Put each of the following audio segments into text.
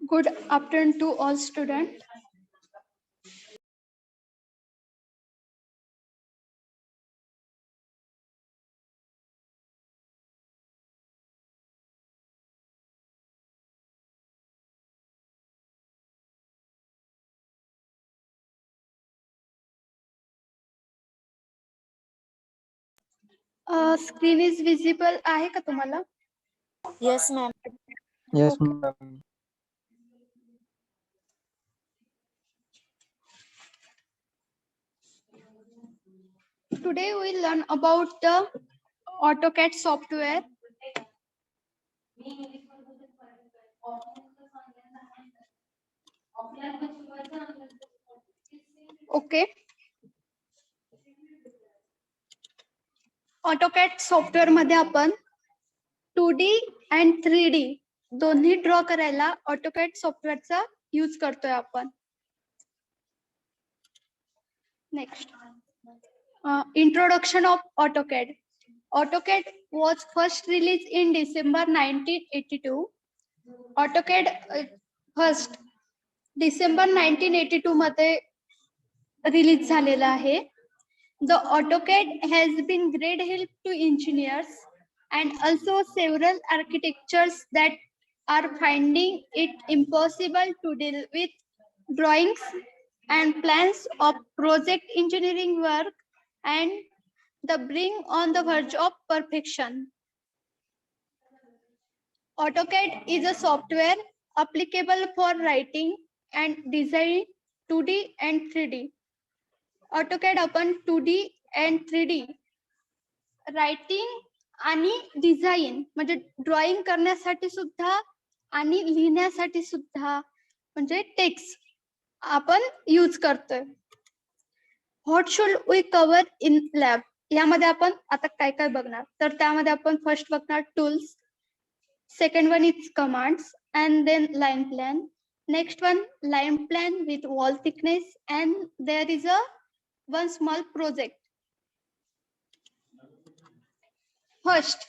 Good afternoon to all students. Screen is visible आहे का तुम्हाला? Yes, ma'am. Yes, Okay. ma'am. Today we learn about the AutoCAD software. Okay. AutoCAD software मध्ये आपण 2D and 3D दोन्ही draw करायला AutoCAD सॉफ्टवेअरचा use करतोय आपण. Next, introduction of AutoCAD. AutoCAD was first released in December 1982. AutoCAD first December 1982 मध्ये release झालेला आहे. The AutoCAD has been great help to engineers and also several architectures that are finding it impossible to deal with drawings and plans of project engineering work and the bring on the verge of perfection. AutoCAD is a software applicable for writing and design 2D and 3D. AutoCAD आपण 2D and 3D writing आणि design म्हणजे drawing करण्यासाठी सुद्धा आणि लिहिण्यासाठी सुद्धा म्हणजे text आपण यूज करतोय. What should we cover in lab यामध्ये आपण आता काय काय बघणार तर त्यामध्ये आपण फर्स्ट बघणार tools, second one is commands and then line plan. Next one line plan with wall thickness and there is a one small project. First,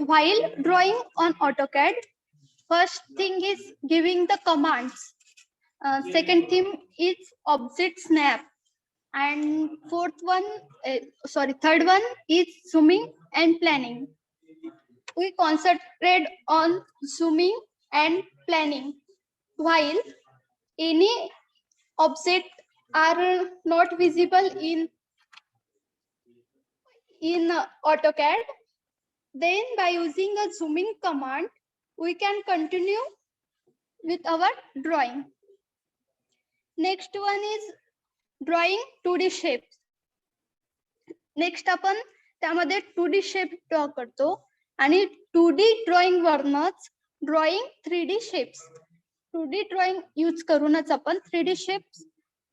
while drawing on AutoCAD, first thing is giving the commands. Second thing is object snap, and third one is zooming and planning. We concentrate on zooming and planning. While any object are not visible in AutoCAD, then by using a zooming command, we can continue with our drawing. Next one is drawing 2D shapes. Next आपण त्यामध्ये 2D shape draw करतो आणि 2D drawing वरनच drawing 3D shapes. 2D drawing use करूनच आपण 3D shapes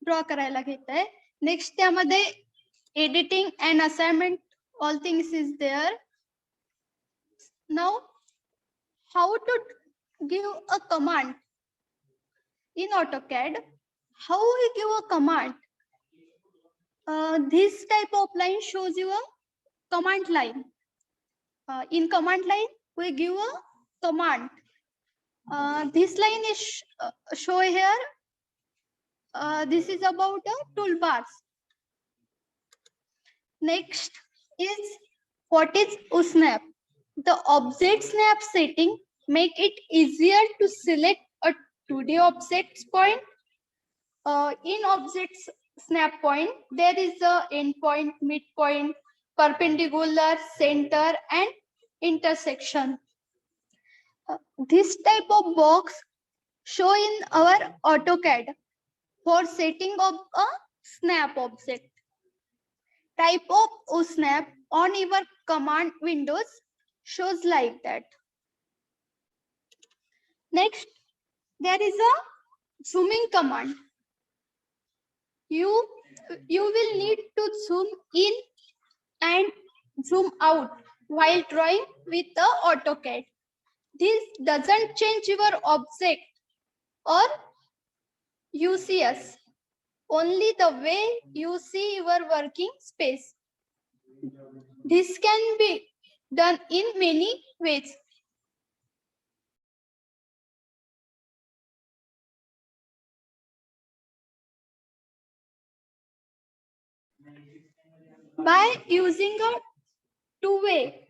draw करायला घेत आहे. नेक्स्ट त्यामध्ये editing and assignment all things is there. Now, how to give a command in AutoCAD? How we give a command? This type of line shows you a command line. In command line, we give a command. This line is show here. This is about the toolbars. Next is what is snap. The object snap setting make it easier to select a 2D objects point. In objects snap point, there is a end point, midpoint, perpendicular, center, and intersection. This type of box show in our AutoCAD for setting of a snap object. Type of snap on your command windows shows like that. Next, there is a zooming command. You will need to zoom in and zoom out while drawing with the AutoCAD. This doesn't change your object or you see us, only the way you see your working space. This can be done in many ways. By using a two-way,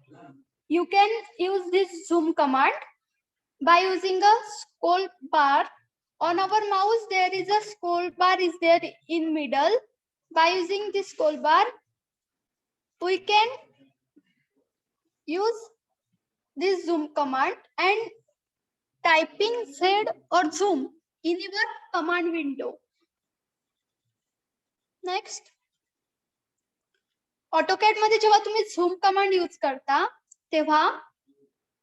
you can use this zoom command by using a scroll bar. On our mouse, there is a scroll bar is there in middle. By using this scroll bar, we can use this zoom command and typing Z or zoom in your command window. Next, AutoCAD मध्ये जेव्हा तुम्ही zoom command use करता तेव्हा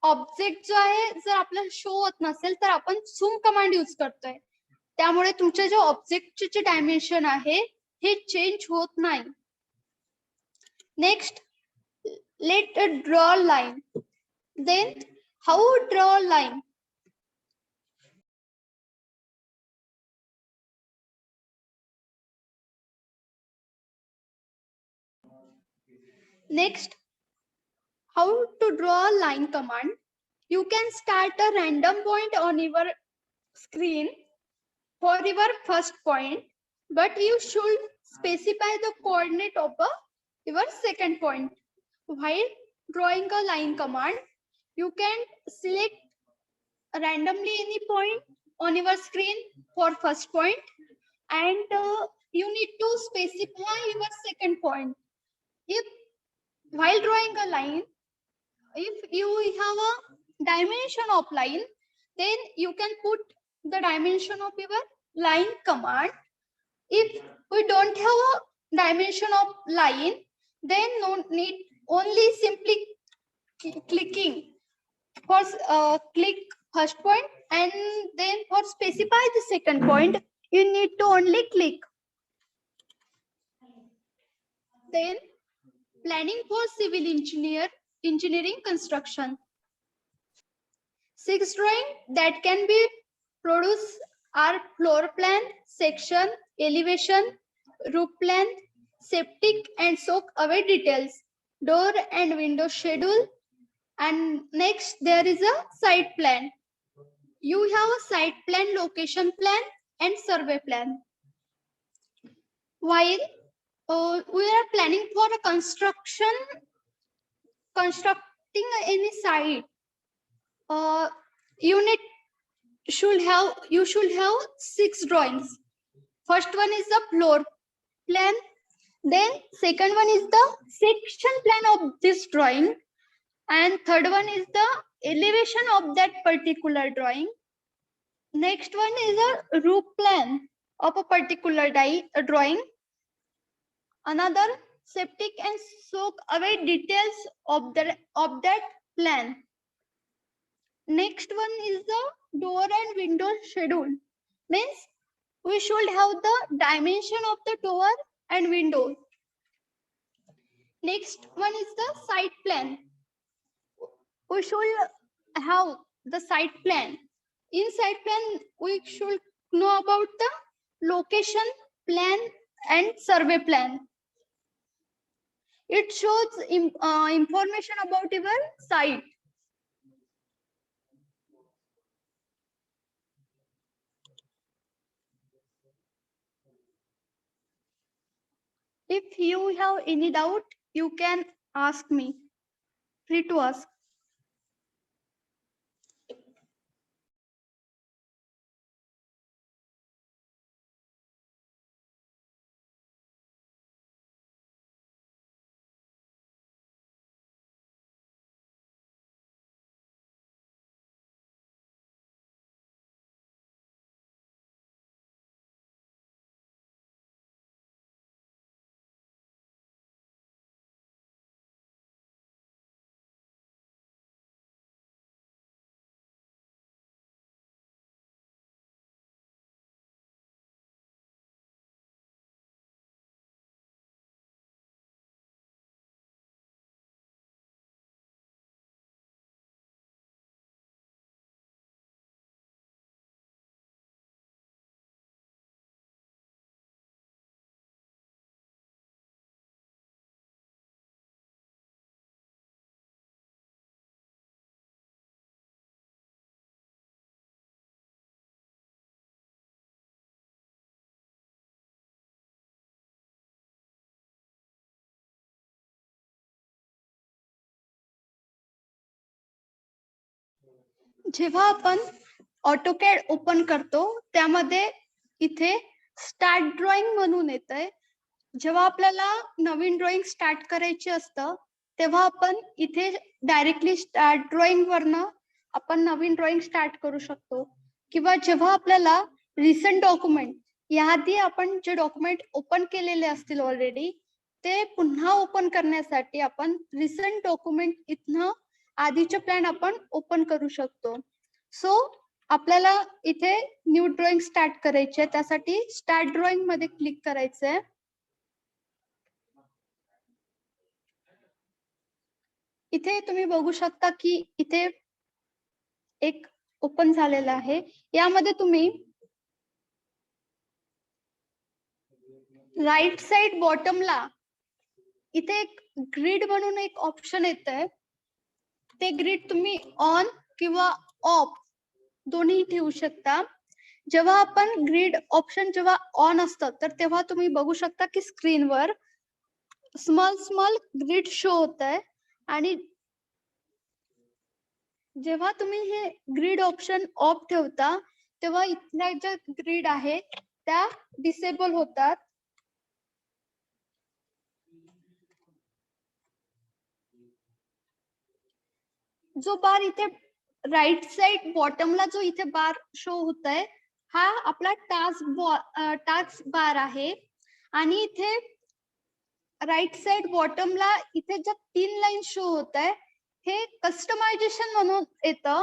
object जो आहे जर आपल्याला show होत नसेल तर आपण झूम कमांड यूज करतोय, त्यामुळे तुमच्या जो ऑब्जेक्टचे जे डायमेन्शन आहे हे चेंज होत नाही. Next, let draw line. Then how draw line? Next, how to draw a line command. You can start a random point on your screen for your first point, but you should specify the coordinate of your second point. While drawing a line command, you can select randomly any point on your screen for first point, and you need to specify your second point. If while drawing a line, if you have a dimension of line, then you can put the dimension of your line command. If we don't have a dimension of line, then no need, only simply clicking for click first point, and then for specify the second point you need to only click. Then planning for civil engineering construction. 6 drawing that can be produced are floor plan, section, elevation, roof plan, septic and soak away details, door and window schedule, and next there is a site plan. You have a site plan, location plan and survey plan. While we are planning for a constructing any site, you should have 6 drawings. First one is the floor plan, then second one is the section plan of this drawing, and third one is the elevation of that particular drawing. Next one is a roof plan of a particular drawing. Another septic and soak away details of that plan. Next one is the door and window schedule. Means we should have the dimension of the door and window. Next one is the site plan. We should have the site plan. In site plan, we should know about the location plan and survey plan. It shows information about your site. If you have any doubt, you can ask me. Free to ask. जेव्हा आपण AutoCAD open करतो त्यामध्ये इथे start drawing म्हणून येतंय. जेव्हा आपल्याला नवीन drawing start करायची असतं तेव्हा आपण इथे डायरेक्टली स्टार्ट ड्रॉइंग वरनं आपण नवीन ड्रॉइंग स्टार्ट करू शकतो. किंवा जेव्हा आपल्याला रिसेंट डॉक्युमेंट, याआधी आपण जे डॉक्युमेंट ओपन केलेले असतील ऑलरेडी ते पुन्हा ओपन करण्यासाठी आपण रिसेंट डॉक्युमेंट इथनं आधीचे प्लॅन आपण ओपन करू शकतो. सो आपल्याला इथे न्यू ड्रॉइंग स्टार्ट करायची आहे, त्यासाठी स्टार्ट ड्रॉइंग मध्ये क्लिक करायचंय. इथे तुम्ही बघू शकता की इथे एक ओपन झालेला आहे. यामध्ये तुम्ही राईट साइड बॉटमला इथे एक ग्रिड म्हणून एक ऑप्शन येतंय. ते ग्रिड तुम्ही ऑन किंवा ऑफ दोन्ही ठेवू शकता. जेव्हा आपण ग्रिड ऑप्शन जेव्हा ऑन असतं तर तेव्हा तुम्ही बघू शकता की स्क्रीनवर स्मॉल स्मॉल ग्रिड शो होत आहे. आणि जेव्हा तुम्ही हे ग्रिड ऑप्शन ऑफ ठेवता तेव्हा इथल्या ज्या ग्रिड आहे त्या डिसेबल होतात. जो बार इथे राईट साइड बॉटमला जो इथे बार शो होत आहे हा आपला टास्क बार आहे. आणि इथे राईट साइड बॉटमला इथे ज्या 3 लाईन शो होत आहे हे कस्टमायझेशन म्हणून येतं.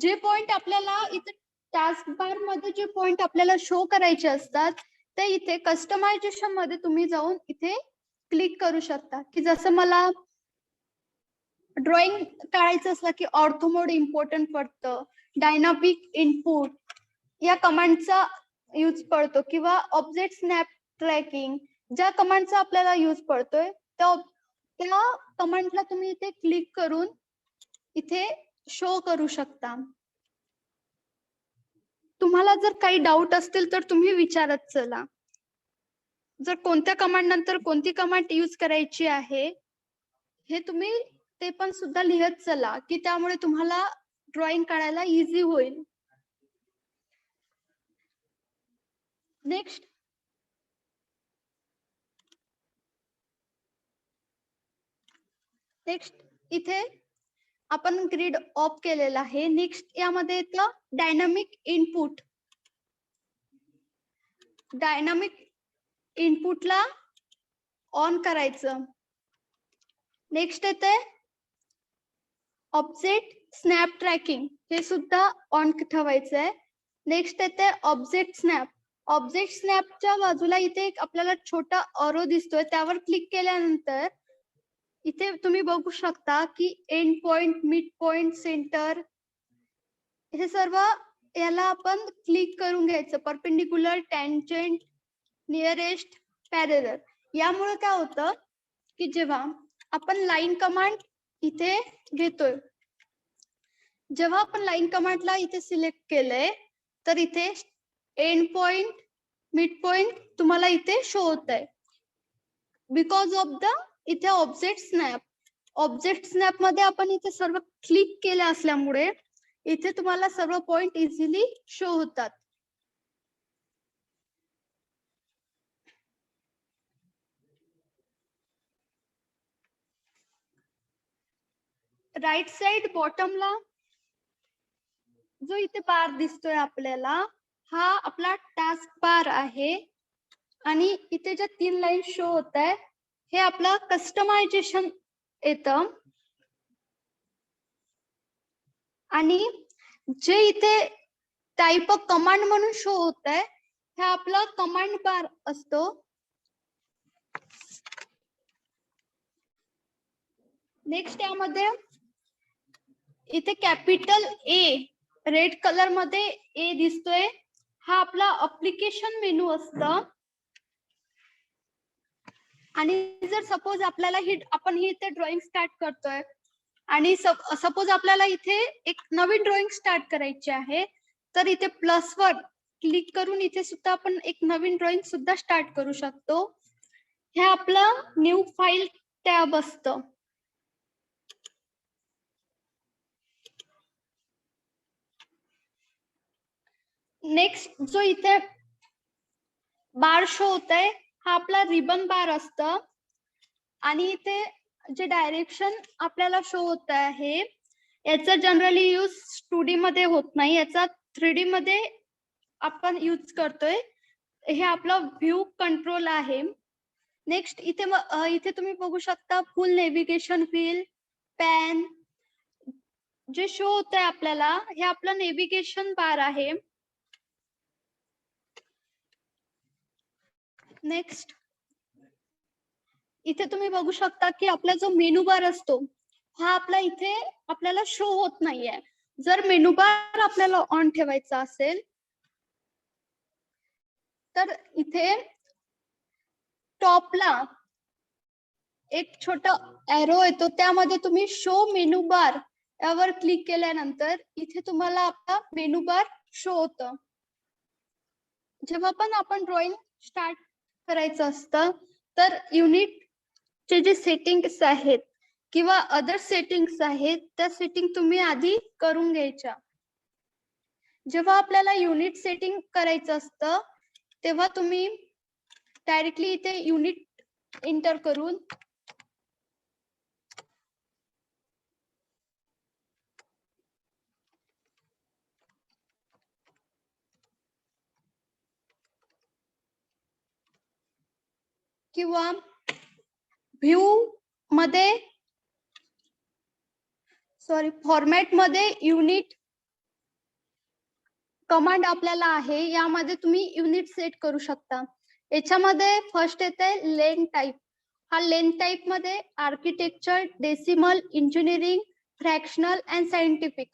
जे पॉइंट आपल्याला इथे टास्क बार मध्ये जे पॉइंट आपल्याला शो करायचे असतात ते इथे कस्टमायझेशन मध्ये तुम्ही जाऊन इथे क्लिक करू शकता. की जसं मला ड्रॉइंग काढायचं असलं की ऑर्थो मोड इम्पॉर्टंट पडतं, डायनामिक इनपुट या कमांडचा यूज पडतो, किंवा ऑब्जेक्ट स्नॅप ट्रॅकिंग ज्या कमांडचा आपल्याला यूज पडतोय त्या कमांडला तुम्ही इथे क्लिक करून इथे शो करू शकता. तुम्हाला जर काही डाऊट असतील तर तुम्ही विचारत चला. जर कोणत्या कमांड नंतर कोणती कमांड यूज करायची आहे हे तुम्ही ते पण सुद्धा लिहत चला, की त्यामुळे तुम्हाला ड्रॉइंग काढायला इझी होईल. नेक्स्ट इथे आपण ग्रिड ऑफ केलेला आहे. नेक्स्ट यामध्ये येतं डायनामिक इनपुट. डायनामिक इनपुटला ऑन करायचं. नेक्स्ट येते ऑब्जेक्ट स्नॅप ट्रॅकिंग, हे सुद्धा ऑन ठेवायचं आहे. नेक्स्ट येते ऑब्जेक्ट स्नॅप. ऑब्जेक्ट स्नॅपच्या बाजूला इथे एक आपल्याला छोटा ऑरो दिसतोय, त्यावर क्लिक केल्यानंतर इथे तुम्ही बघू शकता की end point, mid point, centre हे सर्व याला आपण क्लिक करून घ्यायचं. Perpendicular, tangent, nearest, parallel. यामुळे काय होतं की जेव्हा आपण लाईन कमांड इथे घेतोय, जेव्हा आपण लाईन कमांडला इथे सिलेक्ट केलंय तर इथे एंड पॉइंट, मिड पॉइंट तुम्हाला इथे शो होत आहे, बिकॉज ऑफ द इथे ऑब्जेक्ट स्नॅप. ऑब्जेक्ट स्नॅप मध्ये आपण इथे सर्व क्लिक केले असल्यामुळे इथे तुम्हाला सर्व पॉइंट इझिली शो होतात. राईट साइड बॉटमला जो इथे बार दिसतोय आपल्याला हा आपला टास्क बार आहे. आणि इथे ज्या 3 लाईन शो होत आहे हे आपला कस्टमायझेशन येतं. आणि जे इथे टाइप ऑफ कमांड म्हणून शो होत आहे हे आपला कमांड बार असतो. नेक्स्ट यामध्ये इथे कॅपिटल ए रेड कलर मध्ये ए दिसतोय, हा आपला ऍप्लिकेशन मेनू असतं. आणि जर सपोज आपल्याला आपण ही इथे ड्रॉइंग स्टार्ट करतोय आणि सपोज आपल्याला इथे एक नवीन ड्रॉइंग स्टार्ट करायची आहे तर इथे प्लस वर क्लिक करून इथे सुद्धा आपण एक नवीन ड्रॉइंग सुद्धा स्टार्ट करू शकतो. हे आपलं न्यू फाईल टॅब असतं. नेक्स्ट जो इथे बार शो होत आहे हा आपला रिबन बार असतं आणि इथे जे डायरेक्शन आपल्याला शो होत आहे याचा जनरली यूज 2D मध्ये होत नाही, याचा 3D मध्ये आपण यूज करतोय. हे आपलं व्ह्यू कंट्रोल आहे. नेक्स्ट इथे तुम्ही बघू शकता फुल नेव्हिगेशन व्हील, पॅन जे शो होत आहे आपल्याला हे आपलं नेव्हिगेशन बार आहे. नेक्स्ट इथे तुम्ही बघू शकता की आपला जो मेनू बार असतो हा आपला इथे आपल्याला शो होत नाहीये. जर मेनू बार आपल्याला ऑन ठेवायचा असेल तर इथे टॉपला एक छोटा एरो येतो, त्यामध्ये तुम्ही शो मेनू बार यावर क्लिक केल्यानंतर इथे तुम्हाला आपला मेनू बार शो होतं. जेव्हा पण आपण ड्रॉइंग स्टार्ट करायचं असतं तर युनिटचे जे सेटिंग्स आहेत किंवा अदर सेटिंग्स आहेत त्या सेटिंग तुम्ही आधी करून घ्यायच्या. जेव्हा आपल्याला युनिट सेटिंग करायचं असतं तेव्हा तुम्ही डायरेक्टली इथे युनिट एंटर करून किंवा व्ह्यू मध्ये फॉर्मॅट मध्ये युनिट कमांड आपल्याला आहे, यामध्ये तुम्ही युनिट सेट करू शकता. याच्यामध्ये फर्स्ट येते लेन टाइप. हा लेन टाइप मध्ये architecture, decimal, engineering, fractional and scientific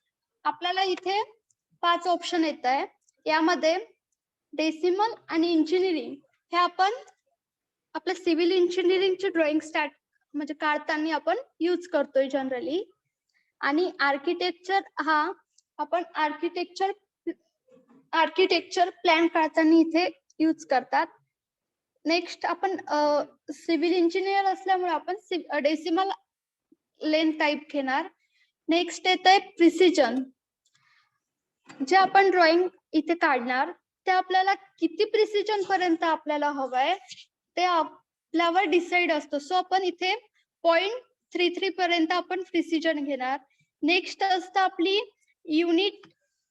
आपल्याला इथे 5 ऑप्शन येत आहे. यामध्ये डेसिमल आणि इंजिनिअरिंग हे आपण आपलं सिव्हिल इंजिनिअरिंगचे ड्रॉइंग स्टार्ट म्हणजे काढताना आपण यूज करतोय जनरली. आणि आर्किटेक्चर हा आपण आर्किटेक्चर प्लॅन काढताना इथे यूज करतात. नेक्स्ट आपण सिव्हिल इंजिनियर असल्यामुळे आपण डेसिमल लेन टाइप घेणार. नेक्स्ट येत आहे प्रिसिजन. जे आपण ड्रॉइंग इथे काढणार ते आपल्याला किती प्रिसिजन पर्यंत आपल्याला हवंय ते आपल्यावर डिसाइड असतो. सो आपण इथे 0.33 पर्यंत आपण प्रिसिजन घेणार. नेक्स्ट असतं आपली युनिट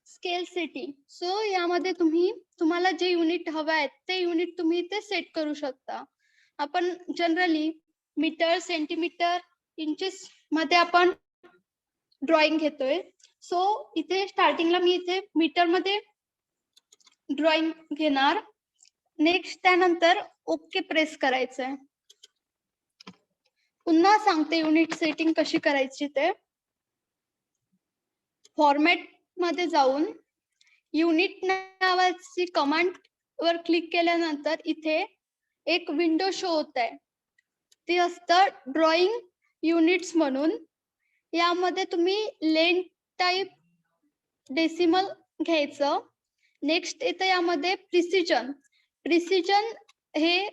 स्केल सेटिंग. सो यामध्ये तुम्हाला जे युनिट हवं आहे ते युनिट तुम्ही इथे सेट करू शकता. आपण जनरली मीटर, सेंटीमीटर, इंचेस मध्ये आपण ड्रॉइंग घेतोय. सो इथे स्टार्टिंगला मी इथे मीटर मध्ये ड्रॉइंग घेणार. नेक्स्ट त्यानंतर ओके प्रेस करायचंय. पुन्हा सांगते युनिट सेटिंग कशी करायची ते. फॉर्मॅट मध्ये जाऊन युनिट नावाची कमांड वर क्लिक केल्यानंतर इथे एक विंडो शो होत आहे, ती असतं ड्रॉइंग युनिट्स म्हणून. यामध्ये तुम्ही लेन टाइप, डेसिमल घ्यायचं. नेक्स्ट येतं यामध्ये प्रिसिजन. प्रिसिजन हे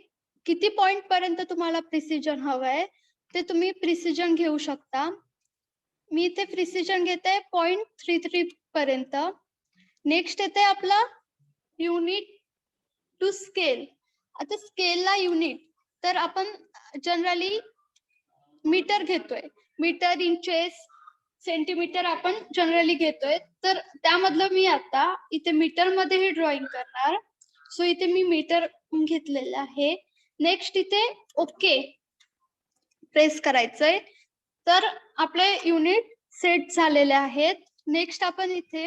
किती पॉइंट पर्यंत तुम्हाला प्रिसिजन हवंय ते तुम्ही प्रिसिजन घेऊ शकता. मी इथे प्रिसिजन घेते 0.33 पर्यंत. नेक्स्ट येते आपला युनिट टू स्केल. आता स्केलला युनिट तर आपण जनरली मीटर घेतोय, मीटर, इंचेस, सेंटीमीटर आपण जनरली घेतोय. तर त्यामधलं मी आता इथे मीटर मध्ये हे ड्रॉइंग करणार. सो इथे मी मीटर घेतलेलं आहे. नेक्स्ट इथे ओके प्रेस करायचंय. तर आपले युनिट सेट झालेले आहेत. नेक्स्ट आपण इथे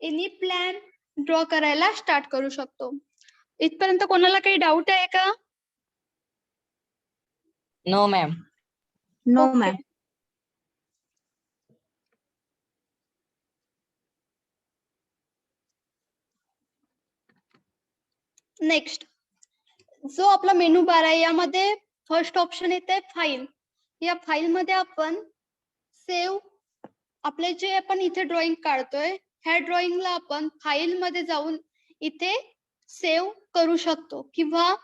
एनी प्लॅन ड्रॉ करायला स्टार्ट करू शकतो. इथपर्यंत कोणाला काही डाऊट आहे का? No ma'am. No Okay. Ma'am. Next जो आपला मेनू बार आहे यामध्ये फर्स्ट ऑप्शन येते फाईल. या फाईल मध्ये आपण सेव्ह आपले जे आपण इथे ड्रॉइंग काढतोय ह्या ड्रॉइंगला आपण फाईल मध्ये जाऊन इथे सेव्ह करू शकतो. किंवा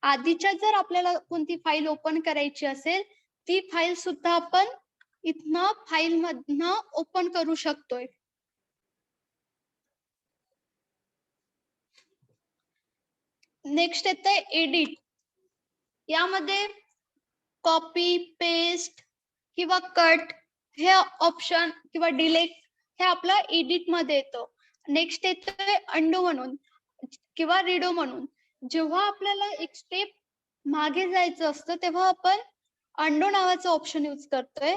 आधीच्या जर आपल्याला कोणती फाईल ओपन करायची असेल ती फाईल सुद्धा आपण इथनं फाईल मधनं ओपन करू शकतोय. नेक्स्ट येते एडिट. यामध्ये कॉपी पेस्ट किंवा कट हे ऑप्शन किंवा डिलीट हे आपलं एडिट मध्ये येतं. नेक्स्ट येतोय अंडू म्हणून किंवा रिडो म्हणून. जेव्हा आपल्याला एक स्टेप मागे जायचं असतं तेव्हा आपण अंडो नावाचं ऑप्शन यूज करतोय,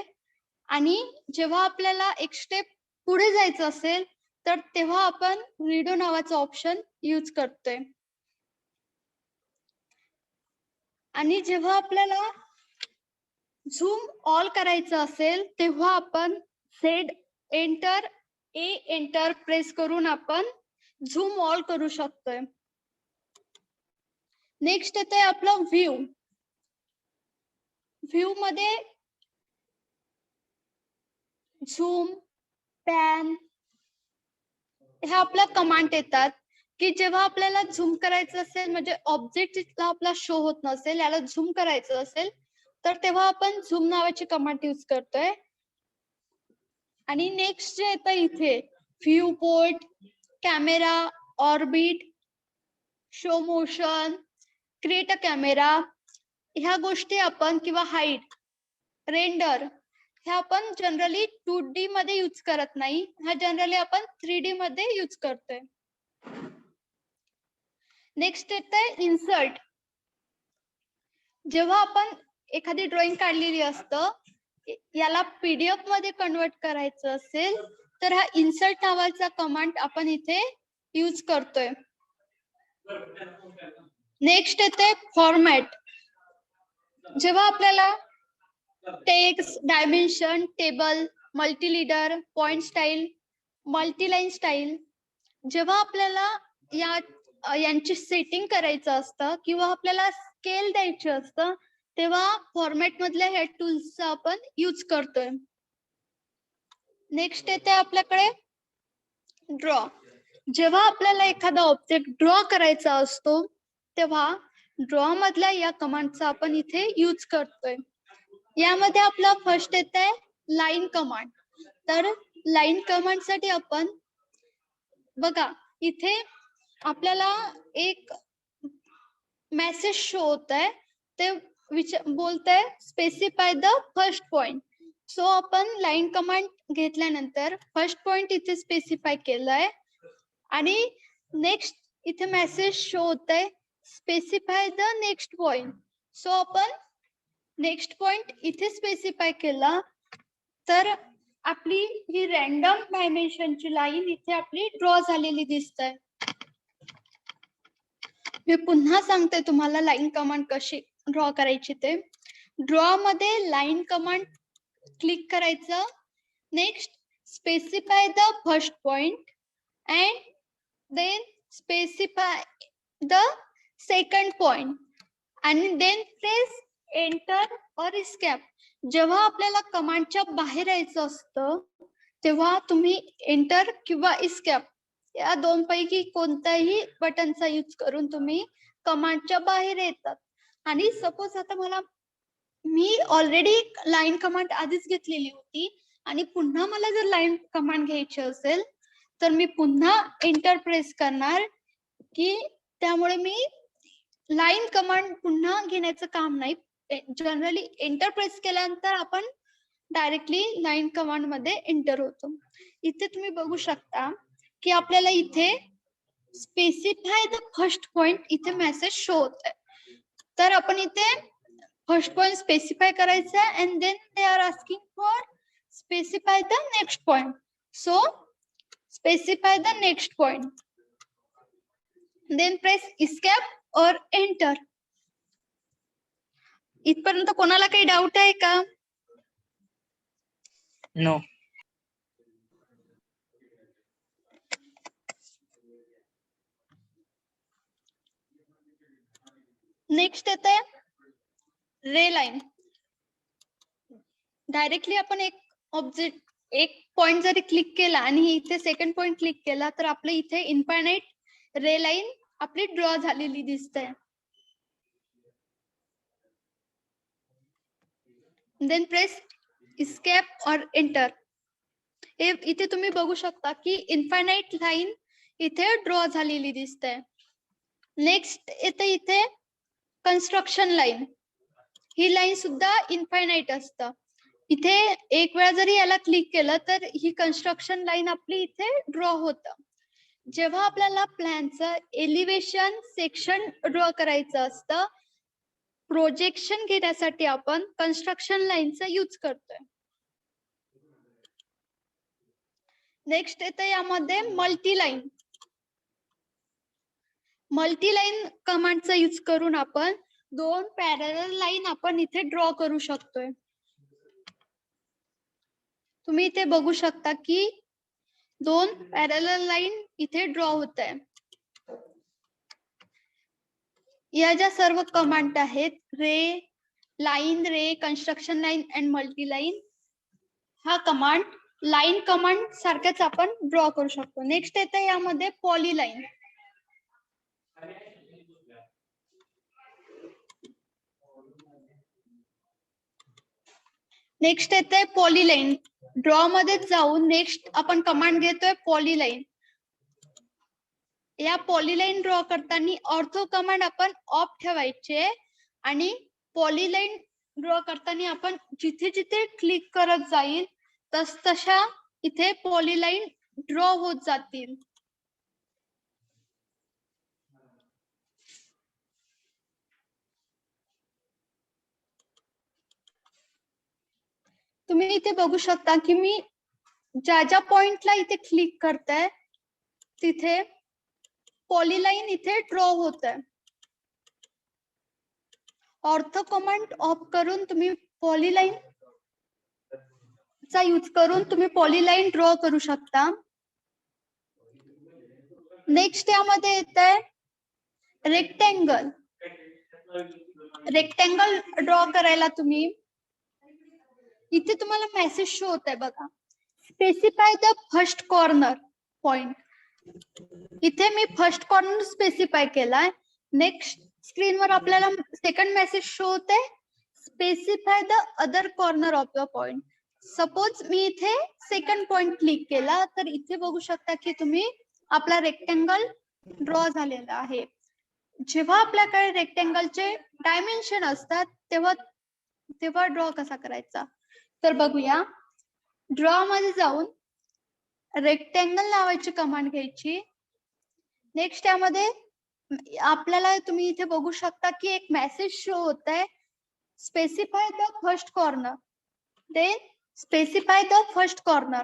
आणि जेव्हा आपल्याला एक स्टेप पुढे जायचं असेल तर तेव्हा आपण रिडो नावाचं ऑप्शन यूज करतोय. आणि जेव्हा आपल्याला झूम ऑल करायचं असेल तेव्हा आपण झेड एंटर एंटर प्रेस करून आपण झूम ऑल करू शकतोय. नेक्स्ट येतोय आपलं व्ह्यू. व्ह्यू मध्ये झूम पॅन हे आपल्या कमांड येतात की जेव्हा आपल्याला झूम करायचं असेल, म्हणजे ऑब्जेक्ट आपला शो होत नसेल, याला झूम करायचं असेल तर तेव्हा आपण झूम नावाची कमांड यूज करतोय. आणि नेक्स्ट जे येतं इथे view port, camera, orbit, show motion, create a camera ह्या गोष्टी आपण, किंवा हाईट, रेंडर हे आपण जनरली 2D मध्ये यूज करत नाही, हा जनरली आपण 3D मध्ये यूज करतोय. नेक्स्ट येतंय इन्सर्ट. जेव्हा आपण एखादी ड्रॉइंग काढलेली असतं, याला PDF मध्ये कन्वर्ट करायचं असेल तर हा इन्सर्ट नावाचा कमांड आपण इथे यूज करतोय. नेक्स्ट येते फॉर्मॅट. जेव्हा आपल्याला text, dimension, table, multileader, point style, multiline style, जेव्हा आपल्याला यांची सेटिंग करायचं असतं किंवा आपल्याला स्केल द्यायचं असतं तेव्हा फॉर्मॅट मधल्या ह्या टूल्सचा आपण यूज करतोय. नेक्स्ट येते आपल्याकडे ड्रॉ. जेव्हा आपल्याला एखादा ऑब्जेक्ट ड्रॉ करायचा असतो तेव्हा ड्रॉ मधल्या या कमांडचा आपण इथे यूज करतोय. यामध्ये आपला फर्स्ट येत आहे लाईन कमांड. तर लाईन कमांड साठी आपण बघा इथे आपल्याला एक मेसेज शो होत आहे, ते बोलतंय specify the first point. So आपण लाईन कमांड घेतल्यानंतर फर्स्ट पॉइंट इथे स्पेसिफाय केलाय आणि नेक्स्ट इथे मेसेज शो होत आहे specify the next point. So आपण नेक्स्ट पॉइंट इथे स्पेसिफाय केला तर आपली ही रॅन्डम डायमेन्शनची लाईन इथे आपली ड्रॉ झालेली दिसते. मी पुन्हा सांगते तुम्हाला लाईन कमांड कशी ड्रॉ करायची ते. ड्रॉ मध्ये लाईन कमांड क्लिक करायचं, next specify the first point and then specify the second point आणि then press enter or escape. जेव्हा आपल्याला कमांडच्या बाहेर यायचं असतं तेव्हा तुम्ही एंटर किंवा एस्केप या दोन पैकी कोणत्याही बटनचा यूज करून तुम्ही कमांडच्या बाहेर येतात. आणि सपोज आता मी ऑलरेडी लाईन कमांड आधीच घेतलेली होती आणि पुन्हा मला जर लाईन कमांड घ्यायची असेल तर मी पुन्हा एंटर प्रेस करणार, की त्यामुळे मी लाईन कमांड पुन्हा घेण्याचं काम नाही. जनरली एंटर प्रेस केल्यानंतर आपण डायरेक्टली लाईन कमांड मध्ये एंटर होतो. इथे तुम्ही बघू शकता की आपल्याला इथे स्पेसिफाय द फर्स्ट पॉइंट इथे मेसेज शो होत आहे. तर आपण इथे फर्स्ट पॉइंट स्पेसिफाय करायचा and then they are asking for specify the next point. So specify the next point, then press escape or enter. इथपर्यंत कोणाला काही डाऊट आहे का? नो. नेक्स्ट येते रे लाईन. डायरेक्टली आपण एक ऑब्जेक्ट एक पॉइंट जरी क्लिक केला आणि इथे सेकंड पॉइंट क्लिक केला तर आपल्या इथे इन्फायनाइट रे लाईन आपली ड्रॉ झालेली दिसते. Then press escape or enter. इथे तुम्ही बघू शकता की इन्फायनाइट लाईन इथे ड्रॉ झालेली दिसते. नेक्स्ट येते इथे कन्स्ट्रक्शन लाईन. ही लाईन सुद्धा इन्फायनाईट असतं. इथे एक वेळा जरी याला क्लिक केलं तर ही कन्स्ट्रक्शन लाईन आपली इथे ड्रॉ होतं. जेव्हा आपल्याला प्लॅनचं एलिव्हेशन सेक्शन ड्रॉ करायचं असतं, प्रोजेक्शन घेण्यासाठी आपण कन्स्ट्रक्शन लाईनचा यूज करतोय. नेक्स्ट येतं यामध्ये मल्टीलाईन. मल्टीलाईन कमांडचा यूज करून आपण 2 पॅरलल लाईन आपण इथे ड्रॉ करू शकतोय. तुम्ही इथे बघू शकता की 2 पॅरलल लाईन इथे ड्रॉ होत आहे. या ज्या सर्व कमांड आहेत, ray, line ray, construction line and multiline, हा कमांड लाईन कमांड सारख्याच आपण ड्रॉ करू शकतो. नेक्स्ट येतं यामध्ये पॉलीलाईन. नेक्स्ट येते पॉलीलाईन. ड्रॉ मध्ये जाऊन नेक्स्ट आपण कमांड घेतोय पॉलीलाईन. या पॉलीलाईन ड्रॉ करताना ऑर्थो कमांड आपण ऑफ ठेवायचे आणि पॉलीलाईन ड्रॉ करताना आपण जिथे जिथे क्लिक करत जाईल तशा इथे पॉलीलाईन ड्रॉ होत जातील. तुम्ही इथे बघू शकता की मी ज्या ज्या पॉइंटला इथे क्लिक करताय तिथे पॉलीलाईन इथे ड्रॉ होत आहे. ऑर्थो कमांड ऑफ करून तुम्ही पॉलीलाईन चा यूज करून तुम्ही पॉलीलाईन ड्रॉ करू शकता. नेक्स्ट यामध्ये येत आहे रेक्टँगल. रेक्टँगल ड्रॉ करायला तुम्ही इथे तुम्हाला मेसेज शो होत आहे बघा, specify the first corner point. इथे मी फर्स्ट कॉर्नर स्पेसिफाय केलाय. नेक्स्ट स्क्रीनवर आपल्याला सेकंड मेसेज शो होते, specify the other corner of the point. Suppose मी इथे सेकंड पॉइंट क्लिक केला तर इथे बघू शकता की तुम्ही आपला रेक्टँगल ड्रॉ झालेला आहे. जेव्हा आपल्याकडे रेक्टँगलचे डायमेन्शन असतात तेव्हा ड्रॉ कसा करायचा तर बघूया. ड्रॉ मध्ये जाऊन रेक्टँगल नावाची कमांड घ्यायची. नेक्स्ट यामध्ये आपल्याला तुम्ही इथे बघू शकता की एक मेसेज शो होत आहे, specify the first corner. Then specify the first corner.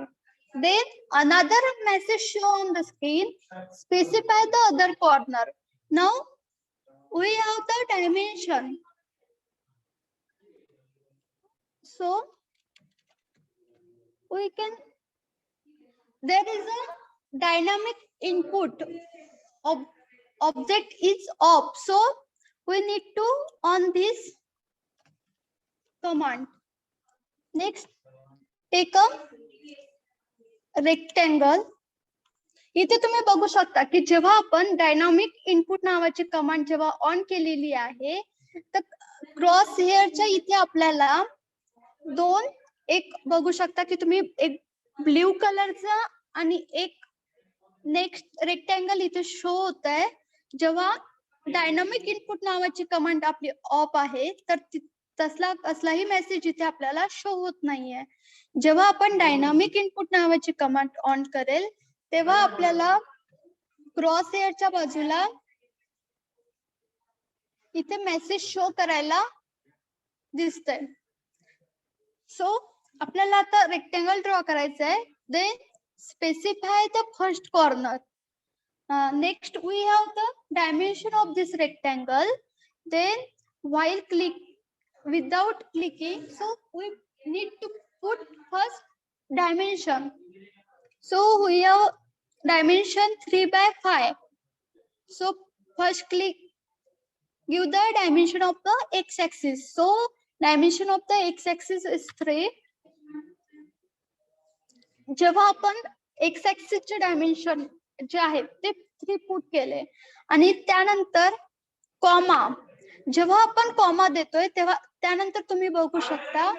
Then another message show on the screen, specify the other corner. Now we have the dimension. So we can, there is a dynamic input of object is off, so we need to on this command. Next, take a rectangle. इथे तुम्ही बघू शकता की जेव्हा आपण dynamic input नावाची command जेव्हा on केलेली आहे तर क्रॉस हेअरच्या इथे आपल्याला एक बघू शकता की तुम्ही एक ब्ल्यू कलरचा आणि एक नेक्स्ट रेक्टँगल इथे शो होत आहे. जेव्हा डायनामिक इनपुट नावाची कमांड आपली ऑफ आहे तर कसलाही मेसेज इथे आपल्याला शो होत नाहीये. जेव्हा आपण डायनामिक इनपुट नावाची कमांड ऑन करेल तेव्हा आपल्याला क्रॉस हेअरच्या बाजूला इथे मेसेज शो करायला दिसतंय. सो आपल्याला आता रेक्टँगल ड्रॉ करायचं आहे. Then specify the first corner. Next we have the dimension of this rectangle. Then while without clicking, so we need to put first dimension. So we have dimension 3/5. So first click, give the dimension of the x-axis. So dimension of the x-axis is 3. जेव्हा आपण x-axis चे dimension जे आहे ते 3 put केले आणि त्यानंतर comma. जेव्हा आपण कॉमा देतोय तेव्हा त्यानंतर तुम्ही बघू शकता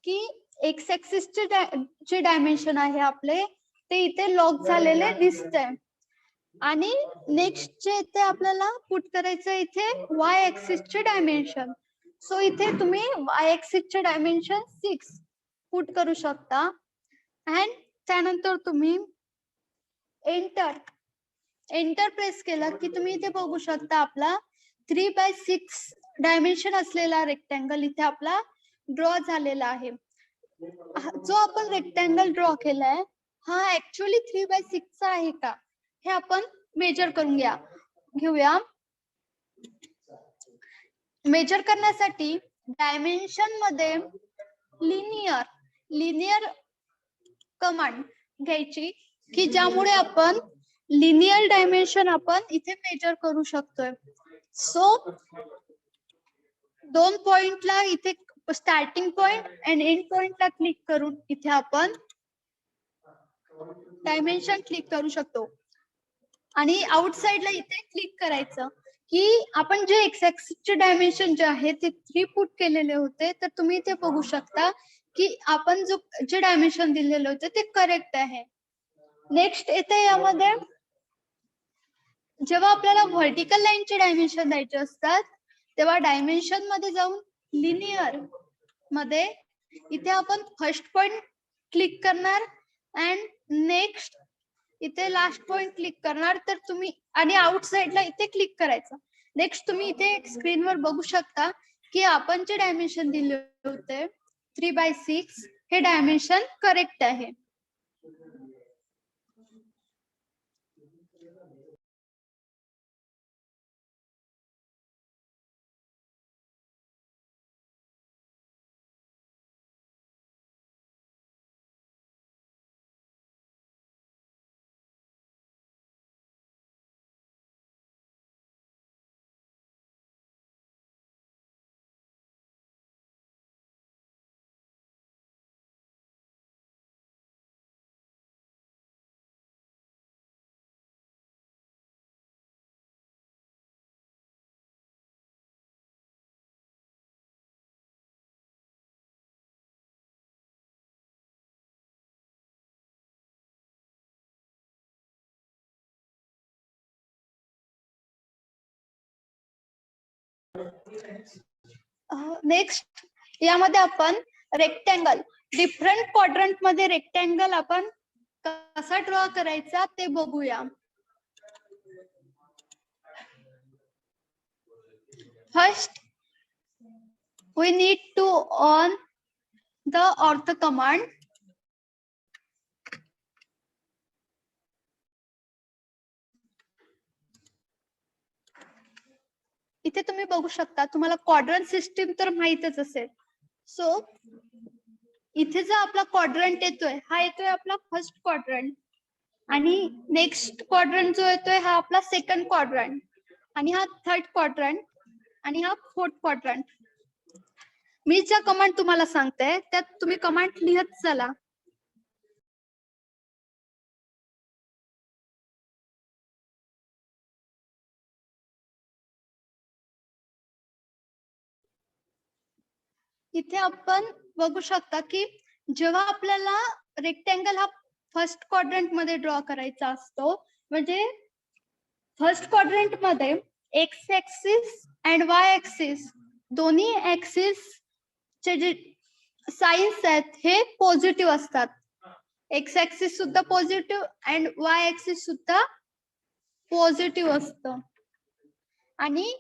की एक्स ऍक्सिस चे जे डायमेन्शन आहे आपले ते इथे लॉक झालेले दिसतंय. आणि नेक्स्ट जे इथे आपल्याला पुट करायचं इथे वाय ऍक्सिस चे डायमेन्शन. सो इथे तुम्ही वाय ऍक्सिस चे डायमेन्शन 6 पुट करू शकता. अँड त्यानंतर तुम्ही एंटर प्रेस केलं की तुम्ही इथे बघू शकता आपला 3/6 डायमेन्शन असलेला रेक्टँगल इथे आपला ड्रॉ झालेला आहे. जो आपण रेक्टँगल ड्रॉ केलाय हा ऍक्च्युअली 3/6 चा आहे का हे आपण मेजर करून घेऊया. मेजर करण्यासाठी डायमेन्शन मध्ये लिनियर कमांड घ्यायची की ज्यामुळे आपण लिनियर डायमेन्शन आपण इथे मेजर करू शकतोय. सो 2 पॉइंटला इथे स्टार्टिंग पॉइंट आणि एंड पॉइंटला क्लिक करून इथे आपण डायमेन्शन क्लिक करू शकतो. आणि आउटसाइडला इथे क्लिक करायचं की आपण जे एक्स ऍक्सिसचे डायमेन्शन जे आहे ते 3 पुट केलेले होते. तर तुम्ही इथे बघू शकता की आपण जे डायमेन्शन दिलेले होते ते करेक्ट आहे. नेक्स्ट येते यामध्ये जेव्हा आपल्याला व्हर्टिकल लाईनचे डायमेन्शन द्यायचे असतात तेव्हा डायमेन्शन मध्ये जाऊन लिनियर मध्ये इथे आपण फर्स्ट पॉइंट क्लिक करणार अँड नेक्स्ट इथे लास्ट पॉइंट क्लिक करणार. तर तुम्ही आणि आउटसाइडला इथे क्लिक करायचं. नेक्स्ट तुम्ही इथे स्क्रीनवर बघू शकता की आपण जे डायमेन्शन दिले होते 3/6 हे डायमेन्शन करेक्ट आहे. नेक्स्ट यामध्ये आपण रेक्टँगल डिफरंट क्वाड्रंट मध्ये रेक्टँगल आपण कसा ड्रॉ करायचा ते बघूया. First we need to on the ortho command. इथे तुम्ही बघू शकता तुम्हाला क्वाड्रंट सिस्टीम तर माहितच असेल. सो इथे जो आपला क्वाड्रंट येतोय हा येतोय आपला फर्स्ट क्वाड्रंट आणि नेक्स्ट क्वाड्रंट जो येतोय हा आपला सेकंड क्वाड्रंट आणि हा थर्ड क्वाड्रंट आणि हा फोर्थ क्वाड्रंट. मी ज्या कमांड तुम्हाला सांगते त्यात तुम्ही कमांड लिहत चला. इथे आपण बघू शकता की जेव्हा आपल्याला रेक्टँगल हा फर्स्ट क्वाड्रंट मध्ये ड्रॉ करायचा असतो म्हणजे फर्स्ट क्वाड्रंट मध्ये x axis and Y axis दोन्ही ऍक्सिस चे जे साइन्स आहेत हे पॉझिटिव्ह असतात. एक्स ऍक्सिस सुद्धा पॉझिटिव्ह अँड वाय ऍक्सिस सुद्धा पॉझिटिव्ह असतं. आणि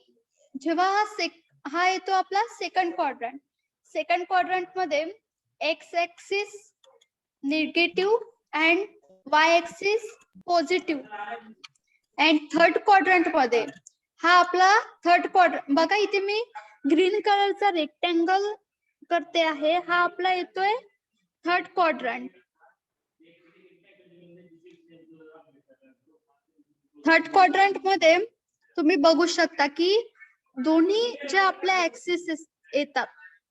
जेव्हा हा येतो आपला सेकंड क्वाड्रंट मध्ये x axis negative and Y axis positive. And third quadrant मध्ये हा आपला थर्ड क्वाड्रंट बघा इथे मी ग्रीन कलरचा रेक्टँगल करते आहे हा आपला येतोय थर्ड क्वाड्रंट. थर्ड क्वाड्रंट मध्ये तुम्ही बघू शकता की दोन्ही जे आपल्या ऍक्सिस येतात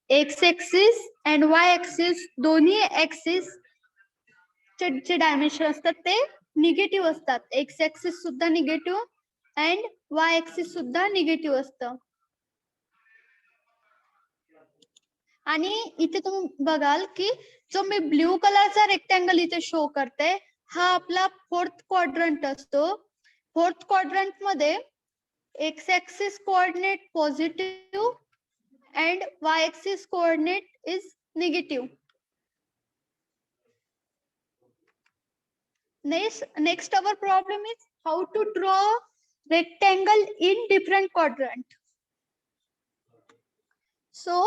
x axis and Y axis दोन्ही ऍक्सिस चे डायमेन्शन असतात ते निगेटिव्ह असतात. एक्स ऍक्सिस सुद्धा निगेटिव्ह अँड वाय ऍक्सिस सुद्धा निगेटिव्ह असतं. आणि इथे तुम्ही बघाल की जो मी ब्ल्यू कलरचा रेक्टँगल इथे शो करते हा आपला फोर्थ क्वाड्रंट असतो. फोर्थ क्वाड्रंट मध्ये x axis coordinate positive and y-axis coordinate is negative. Next our problem is how to draw rectangle in different quadrant. So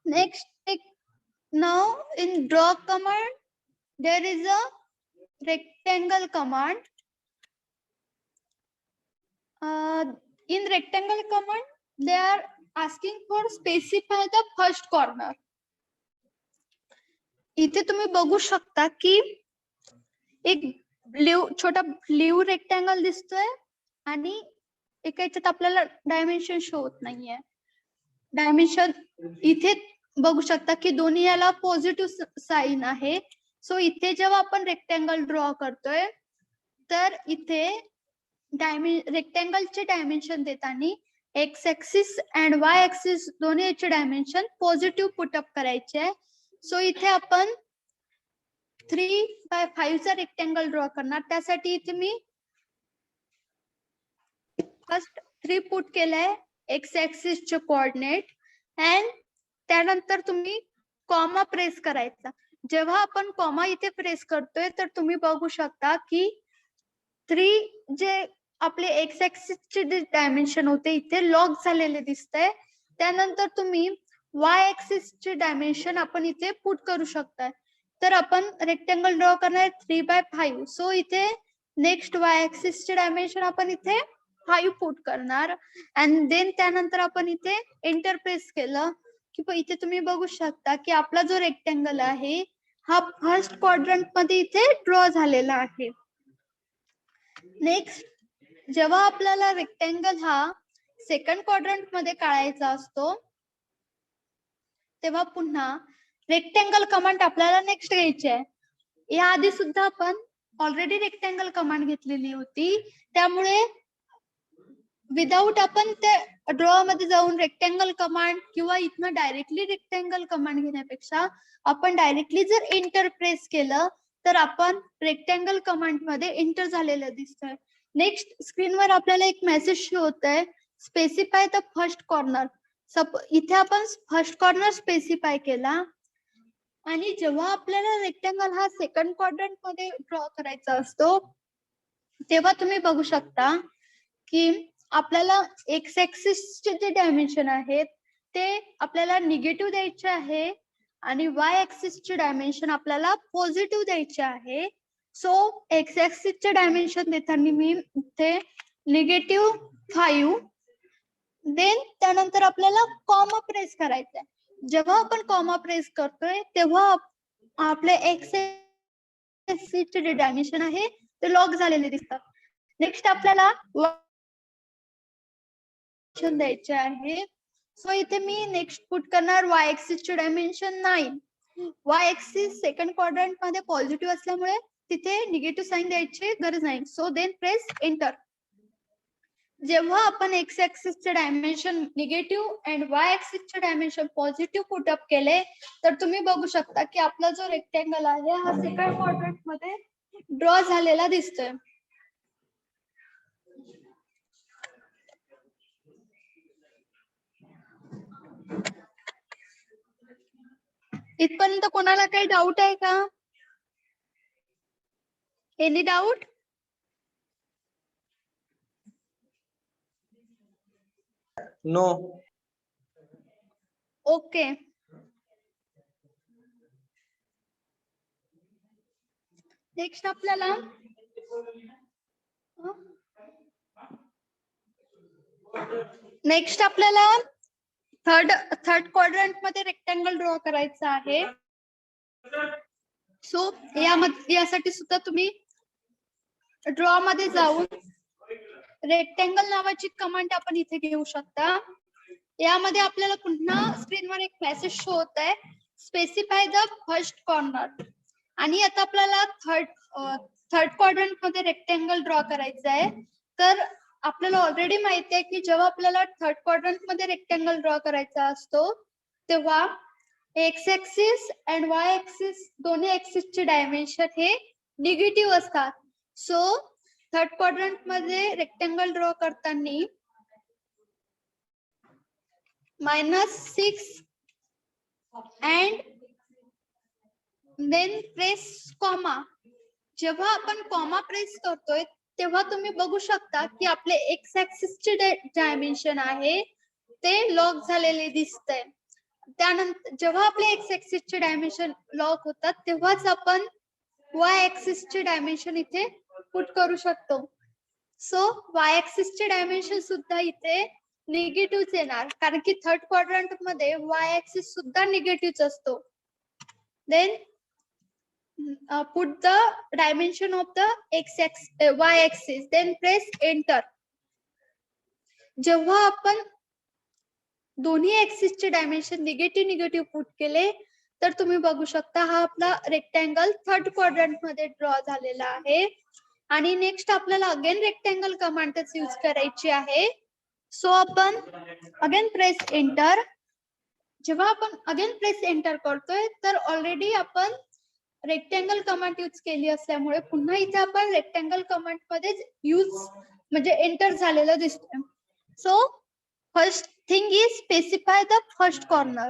next now in draw command there is a rectangle command. In rectangle command they are asking for specify the first corner. इथे तुम्ही बघू शकता की एक छोटा blue rectangle दिसतोय आणि एका याच्यात आपल्याला डायमेन्शन शो होत नाहीये. डायमेन्शन इथे बघू शकता की दोन्ही याला पॉझिटिव्ह साइन आहे. सो इथे जेव्हा आपण रेक्टँगल ड्रॉ करतोय तर इथे रेक्टँगलचे डायमेन्शन देताना x axis and Y axis दोन्ही याचे डायमेन्शन पॉझिटिव्ह पुटअप करायचे आहे. सो इथे आपण 3/5 चा रेक्टँगल ड्रॉ करणार. त्यासाठी इथे मी फर्स्ट 3 पुट केलंय एक्स ऍक्सिस चे कोऑर्डिनेट अँड त्यानंतर तुम्ही कॉमा प्रेस करायचा. जेव्हा आपण कॉमा इथे प्रेस करतोय तर तुम्ही बघू शकता की 3 जे आपले एक्स ऍक्सिस चे डायमेन्शन होते इथे लॉक झालेले दिसतंय. त्यानंतर तुम्ही वाय ऍक्सिस चे डायमेन्शन आपण इथे पुट करू शकता. तर आपण रेक्टँगल ड्रॉ करणार 3/5. सो इथे नेक्स्ट वाय ऍक्सिस चे डायमेन्शन आपण इथे 5 पुट करणार अँड देन त्यानंतर आपण इथे एंटर प्रेस केलं की इथे तुम्ही बघू शकता की आपला जो रेक्टँगल आहे हा फर्स्ट क्वाड्रंट मध्ये इथे ड्रॉ झालेला आहे. नेक्स्ट जेव्हा आपल्याला रेक्टँगल हा सेकंड क्वाड्रंट मध्ये काढायचा असतो तेव्हा पुन्हा रेक्टँगल कमांड आपल्याला नेक्स्ट घ्यायची आहे. या आधी सुद्धा आपण ऑलरेडी रेक्टँगल कमांड घेतलेली होती. त्यामुळे विदाऊट आपण त्या ड्रॉ मध्ये जाऊन रेक्टँगल कमांड किंवा इथनं डायरेक्टली रेक्टँगल कमांड घेण्यापेक्षा आपण डायरेक्टली जर एंटर प्रेस केलं तर आपण रेक्टँगल कमांड मध्ये एंटर झालेलं दिसतंय. नेक्स्ट स्क्रीनवर आपल्याला एक मेसेज शो होतंय स्पेसिफाय द फर्स्ट कॉर्नर. इथे आपण फर्स्ट कॉर्नर स्पेसिफाय केला आणि जेव्हा आपल्याला रेक्टँगल हा सेकंड क्वाड्रंट मध्ये ड्रॉ करायचा असतो तेव्हा तुम्ही बघू शकता की आपल्याला एक्स ऍक्सिसचे जे डायमेन्शन आहेत ते आपल्याला निगेटिव्ह द्यायचे आहे आणि वाय ऍक्सिसचे डायमेन्शन आपल्याला पॉझिटिव्ह द्यायचे आहे. सो एक्स ऍक्सिसचे डायमेन्शन देताना मी इथे -5 देन त्यानंतर आपल्याला कॉमा प्रेस करायचा आहे. जेव्हा आपण कॉमा प्रेस करतोय तेव्हा आपले एक्स ऍक्सिसचे जे डायमेन्शन आहे ते लॉक झालेले दिसतात. नेक्स्ट आपल्याला द्यायचे आहे. सो इथे मी नेक्स्ट पुट करणार वाय ऍक्सिस चे dimension 9. Y axis second quadrant मध्ये पॉझिटिव्ह असल्यामुळे तिथे निगेटिव्ह साइन द्यायची गरज नाही. So then press enter. जेव्हा आपण एक्स ऍक्सिस चे dimension negative and Y axis चे डायमेन्शन पॉझिटिव्ह पुटअप केले तर तुम्ही बघू शकता की आपला जो रेक्टँगल आहे हा सेकंड क्वाड्रंट मध्ये ड्रॉ झालेला दिसतोय. इथपर्यंत कोणाला काही डाऊट आहे का? Any doubt? No. Okay. Next आपल्याला थर्ड क्वाड्रंट मध्ये रेक्टँगल ड्रॉ करायचा आहे. सो यासाठी सुद्धा तुम्ही ड्रॉ मध्ये जाऊन रेक्टँगल नावाची कमांड आपण इथे घेऊ शकता. यामध्ये आपल्याला पुन्हा स्क्रीनवर एक मेसेज शो होत आहे स्पेसिफाय द फर्स्ट कॉर्नर. आणि आता आपल्याला थर्ड क्वाड्रंट मध्ये रेक्टँगल ड्रॉ करायचा आहे. तर आपल्याला ऑलरेडी माहिती आहे की जेव्हा आपल्याला थर्ड क्वाड्रंट मध्ये रेक्टँगल ड्रॉ करायचा असतो तेव्हा x axis and Y axis दोन्ही ऍक्सिसचे डायमेन्शन हे निगेटिव्ह असतात. सो थर्ड क्वाड्रंट मध्ये रेक्टेंगल ड्रॉ करताना -6 and then press comma. जेव्हा आपण कॉमा प्रेस करतोय तेव्हा तुम्ही बघू शकता की आपले एक्स ऍक्सिस चे डायमेन्शन आहे ते लॉक झालेले दिसतंय. त्यानंतर जेव्हा आपले एक्स ऍक्सिस चे डायमेन्शन लॉक होतात तेव्हाच आपण वाय ऍक्सिस चे डायमेन्शन इथे पुट करू शकतो. सो वाय ऍक्सिस चे डायमेन्शन सुद्धा इथे निगेटिव्ह येणार कारण की थर्ड क्वाड्रंट मध्ये वाय ऍक्सिस सुद्धा निगेटिव्ह असतो. Then put the dimension of the y axis, then press enter. जेव्हा आपण दोन्ही ऍक्सिस चे डायमेन्शन निगेटिव्ह पुट केले तर तुम्ही बघू शकता हा आपला रेक्टँगल थर्ड क्वाड्रंट मध्ये ड्रॉ झालेला आहे. आणि नेक्स्ट आपल्याला अगेन रेक्टँगल कमांडच यूज करायची आहे. सो आपण अगेन प्रेस एंटर. जेव्हा आपण अगेन प्रेस एंटर करतोय तर ऑलरेडी आपण रेक्टँगल कमांड यूज केली असल्यामुळे पुन्हा इथे आपण रेक्टँगल कमांड मध्ये यूज म्हणजे एंटर झालेलं दिसतोय. So first thing is specify the first corner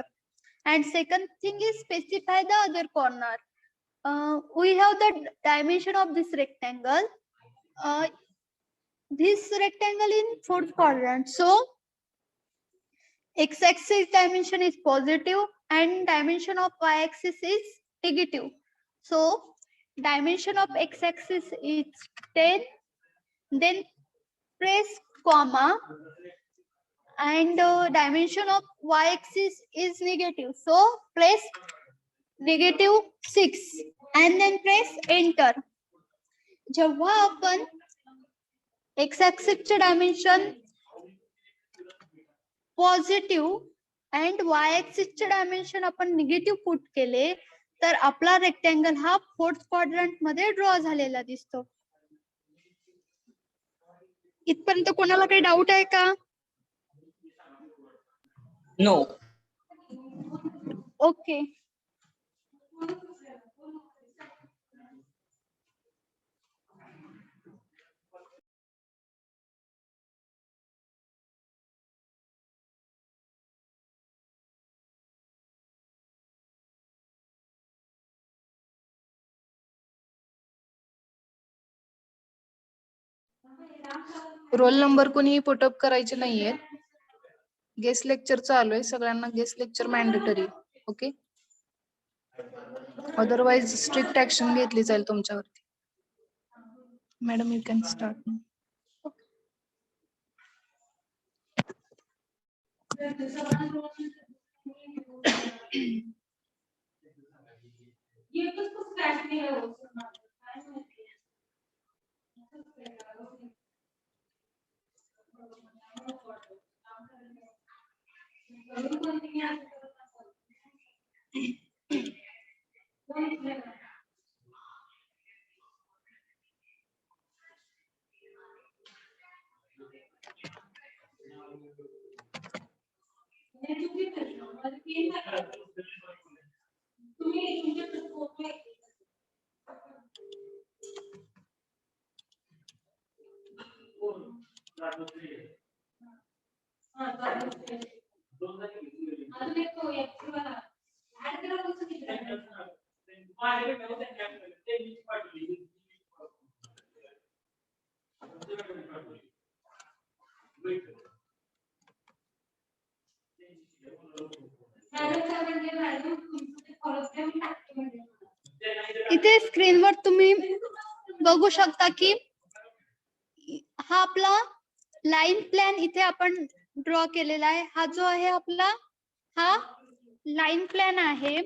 and second thing is specify the other corner. We have the dimension of this rectangle. This rectangle in fourth quadrant. So x-axis dimension is positive and dimension of y-axis is negative. So dimension of x-axis is 10. Then press comma and dimension of y-axis is negative. So press -6 and then press enter. जेव्हा आपण x-axis चे dimension positive and y-axis चे dimension आपण negative put केले तर आपला rectangle हा fourth quadrant मध्ये ड्रॉ झालेला दिसतो. इथपर्यंत कोणाला काही डाऊट आहे का? No. ओके. रोल नंबर कोणीही पुटअप करायचे नाहीये. गेस्ट लेक्चर चालू आहे, सगळ्यांना guest lecture mandatory. Okay, otherwise strict action घेतली जाईल तुमच्यावरती. Madam you can start. इथे स्क्रीनवर तुम्ही बघू शकता की हा आपला लाईन प्लॅन इथे आपण ड्रॉ केलेला आहे. हा जो आहे आपला हा लाईन प्लॅन आहे.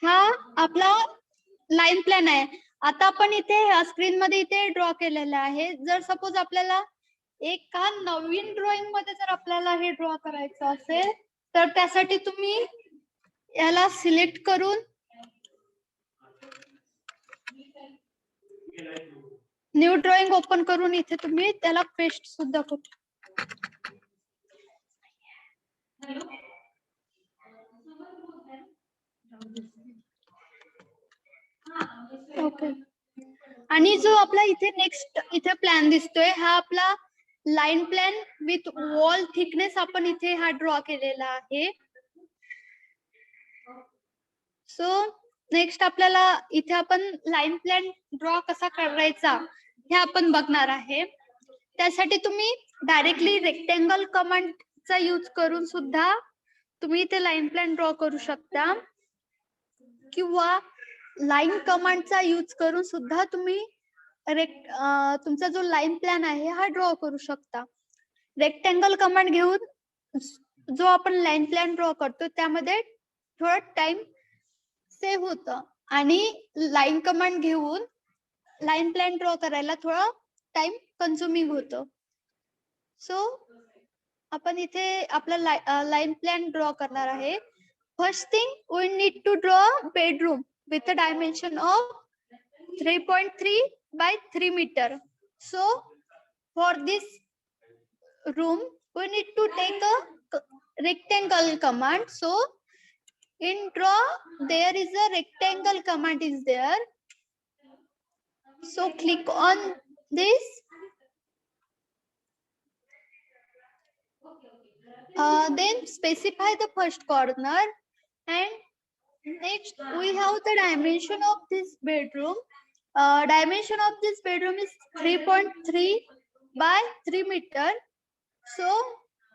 हा आपला लाईन प्लॅन आहे. आता आपण इथे स्क्रीन मध्ये इथे ड्रॉ केलेला आहे. जर सपोज आपल्याला एका नवीन ड्रॉइंग मध्ये जर आपल्याला हे ड्रॉ करायचं असेल तर त्यासाठी तुम्ही याला सिलेक्ट करून न्यू ड्रॉइंग ओपन करून इथे तुम्ही त्याला पेस्ट सुद्धा करू. ओके. आणि जो आपला इथे नेक्स्ट इथे प्लॅन दिसतोय हा आपला line plan with wall thickness आपण इथे हा ड्रॉ केलेला आहे. सो नेक्स्ट आपल्याला इथे आपण लाईन प्लॅन ड्रॉ कसा करायचा हे आपण बघणार आहे. त्यासाठी तुम्ही डायरेक्टली रेक्टेंगल कमांडचा यूज करून सुद्धा तुम्ही इथे लाईन प्लॅन ड्रॉ करू शकता किंवा लाईन कमांडचा यूज करून सुद्धा तुम्ही तुमचा जो लाईन प्लॅन आहे हा ड्रॉ करू शकता. रेक्टेंगल कमांड घेऊन जो आपण लाईन प्लॅन ड्रॉ करतो त्यामध्ये थोडा टाइम सेव्ह होतं आणि लाईन कमांड घेऊन लाईन प्लॅन ड्रॉ करायला थोडा टाइम कन्झ्युमिंग होतं. सो आपण इथे आपला लाईन प्लॅन ड्रॉ करणार आहे. First thing we need to draw bedroom with a dimension of 3.3 by 3 meter. So for this room we need to take a rectangle command. So in draw there is a rectangle command is there. So click on this. Then specify the first corner and next we have the dimension of this bedroom. Dimension of this bedroom is 3.3 by 3 meter. So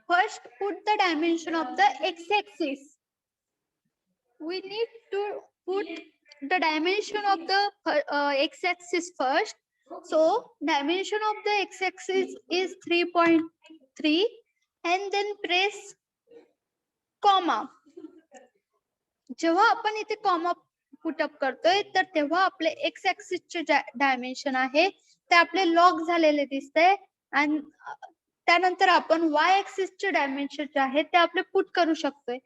first put the dimension of the x-axis. We need to put the dimension of the x-axis first. So dimension of the x-axis is 3.3 and then press comma. जेव्हा आपण इथे comma put up करतोय तर तेव्हा आपले X axis चे dimension आहे ते आपले लॉक झालेले दिसतंय आणि त्यानंतर आपण वाय ऍक्सिस चे डायमेन्शन जे आहे ते आपले पुट करू शकतोय.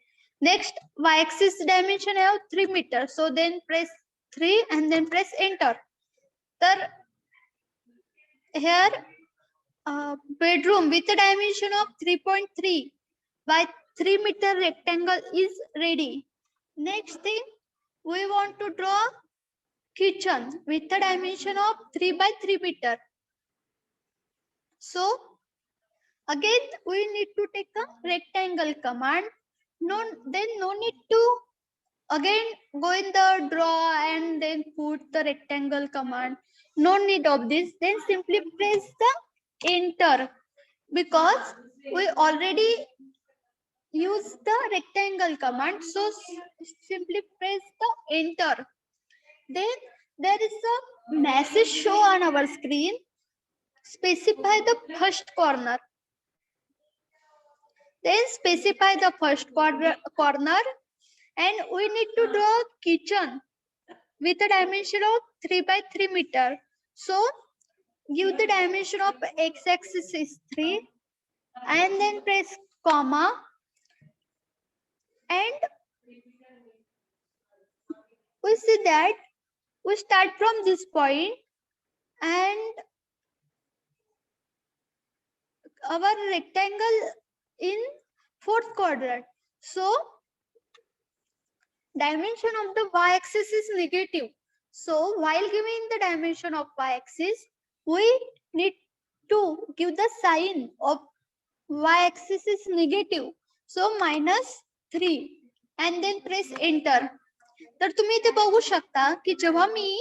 नेक्स्ट वाय ऍक्सिस डायमेन्शन आहे 3 metre. So then press 3 and then press enter. तर here bedroom with a dimension of 3.3 by 3 meter rectangle is ready. Next thing we want to draw kitchen with a dimension of 3 by 3 meter. So again we need to take a rectangle command. No need to again go in the draw and then put the rectangle command. No need of this. Then simply press the enter because we already use the rectangle command. So simply press the enter. Then there is a message show on our screen. Specify the first corner. Then specify the first corner and we need to draw kitchen with a dimension of 3 by 3 meter. So give the dimension of x-axis is 3 and then press comma and we see that we start from this point and our rectangle in fourth quadrant. So dimension of the y-axis is negative. So while giving the dimension of y-axis, we need to give the sign of y-axis is negative. So -3 and then press enter. तर तुम्ही इथे बघू शकता की जेव्हा मी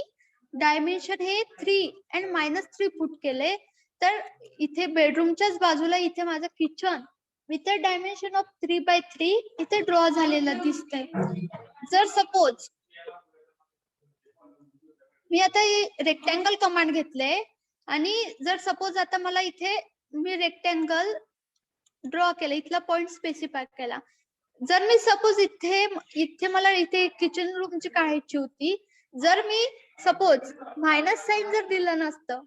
dimension हे 3 and -3 put केले तर इथे बेडरूमच्याच बाजूला इथे माझं kitchen with a dimension of 3 by 3 इथे ड्रॉ झालेलं दिसतंय. जर सपोज मी आता रेक्टँगल कमांड घेतले आणि जर सपोज आता मला इथे मी रेक्टँगल ड्रॉ केलं, इथला पॉइंट स्पेसिफाय केला. जर मी सपोज इथे मला इथे किचन रूमची काढायची होती, जर मी सपोज मायनस साइन जर दिलं नसतं,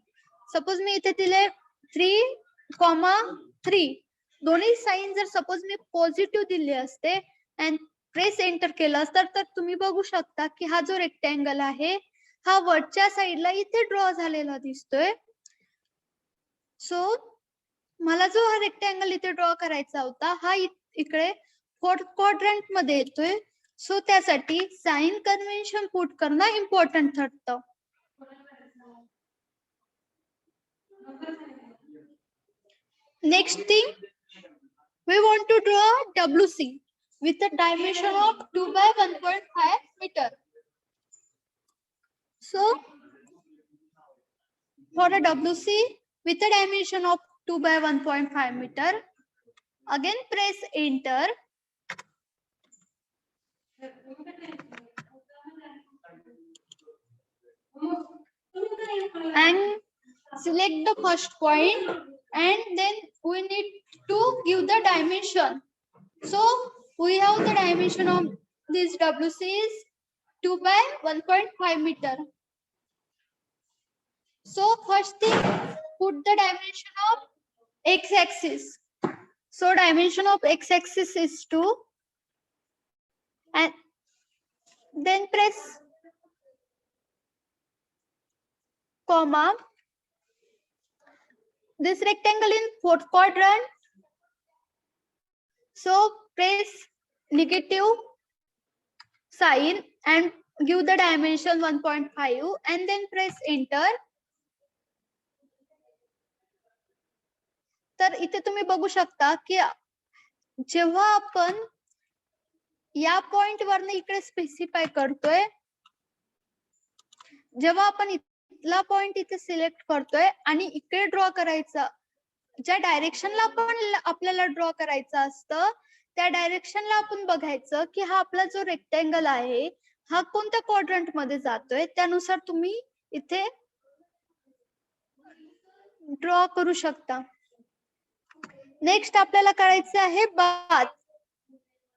सपोज मी इथे दिले 3,3 दोन्ही साइन जर सपोज मी पॉझिटिव्ह दिले असते अँड प्रेस एंटर केलं असतं तर तुम्ही बघू शकता की हा जो रेक्टँगल आहे हा वरच्या साइडला इथे ड्रॉ झालेला दिसतोय. सो मला जो हा रेक्टँगल इथे ड्रॉ करायचा होता हा इकडे फोर्थ क्वाड्रंट मध्ये येतोय. सो त्यासाठी साइन कन्व्हेन्शन पुट करणं इम्पॉर्टंट ठरतं. Next thing, we want to draw WC with a dimension of 2 by 1.5 meter. So, for a WC with a dimension of 2 by 1.5 meter, again press enter. And select the first point, and then we need to give the dimension. So we have the dimension of this WC is 2 by 1.5 meter. So first thing, put the dimension of x-axis. So dimension of x-axis is 2, and then press comma. This rectangle in fourth quadrant. So press negative sign and give the dimension 1.5 and then press enter. तर इथे तुम्ही बघू शकता की जेव्हा आपण या point वरनं इकडे स्पेसिफाय करतोय, जेव्हा आपण इथला पॉइंट इथे सिलेक्ट करतोय आणि इकडे ड्रॉ करायचा, ज्या डायरेक्शनला आपण आपल्याला ड्रॉ करायचं असतं त्या डायरेक्शनला आपण बघायचं की हा आपला जो रेक्टेंगल आहे हा कोणत्या क्वाड्रंट मध्ये जातोय, त्यानुसार तुम्ही इथे ड्रॉ करू शकता. नेक्स्ट आपल्याला करायचं आहे bath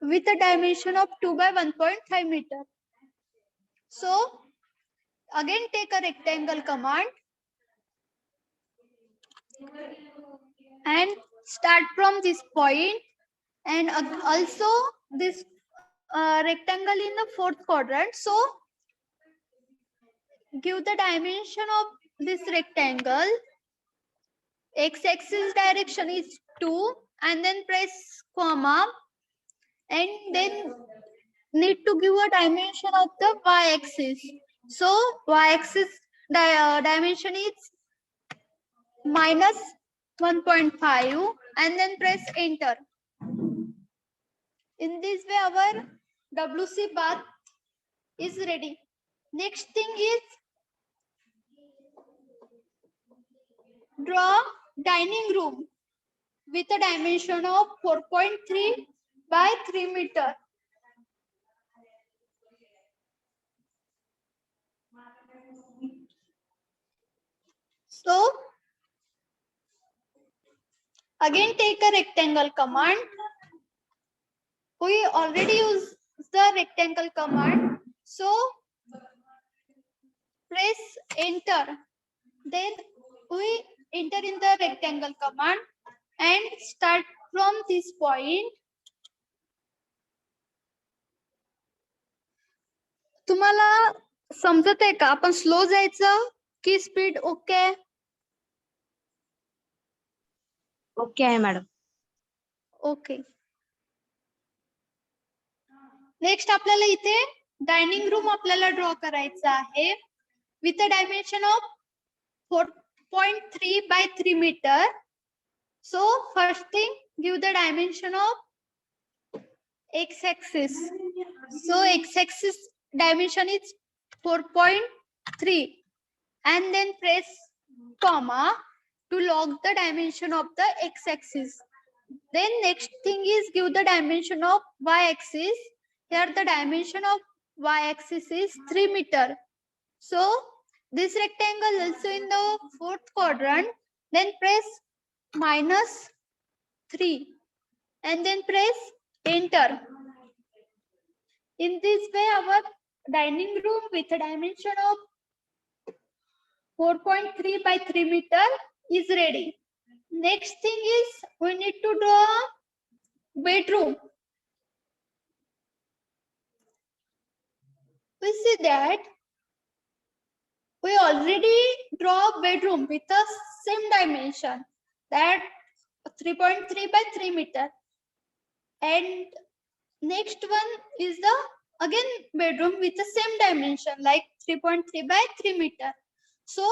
with a dimension of 2 by 1.5 meter. So again take a rectangle command and start from this point, and also this rectangle in the fourth quadrant. So give the dimension of this rectangle. X-axis direction is 2, and then press comma, and then need to give a dimension of the y-axis. So y-axis dimension is minus 1.5 and then press enter. In this way our WC bath is ready. Next thing is draw dining room with a dimension of 4.3 by 3 meter. So again take a rectangle command. We already use the rectangle command. So press enter. Then we enter in the rectangle command and start from this point. तुम्हाला समजत आहे का आपण slow जायचं की speed okay? Okay आहे madam. Okay. Next आपल्याला इथे डायनिंग रूम आपल्याला ड्रॉ करायचा आहे with a dimension of 4.3 by 3 meter. So first thing, give the dimension of x-axis. So x-axis dimension is 4.3 and then press comma to log the dimension of the x-axis. Then next thing is give the dimension of y-axis. Here the dimension of y-axis is 3 meter. So this rectangle also in the fourth quadrant. Then press minus 3 and then press enter. In this way our dining room with a dimension of 4.3 by 3 meter is ready. Next thing is we need to draw bedroom. We see that we already draw bedroom with the same dimension, that 3.3 by 3 meter, and Next one is the again bedroom with the same dimension like 3.3 by 3 meter. So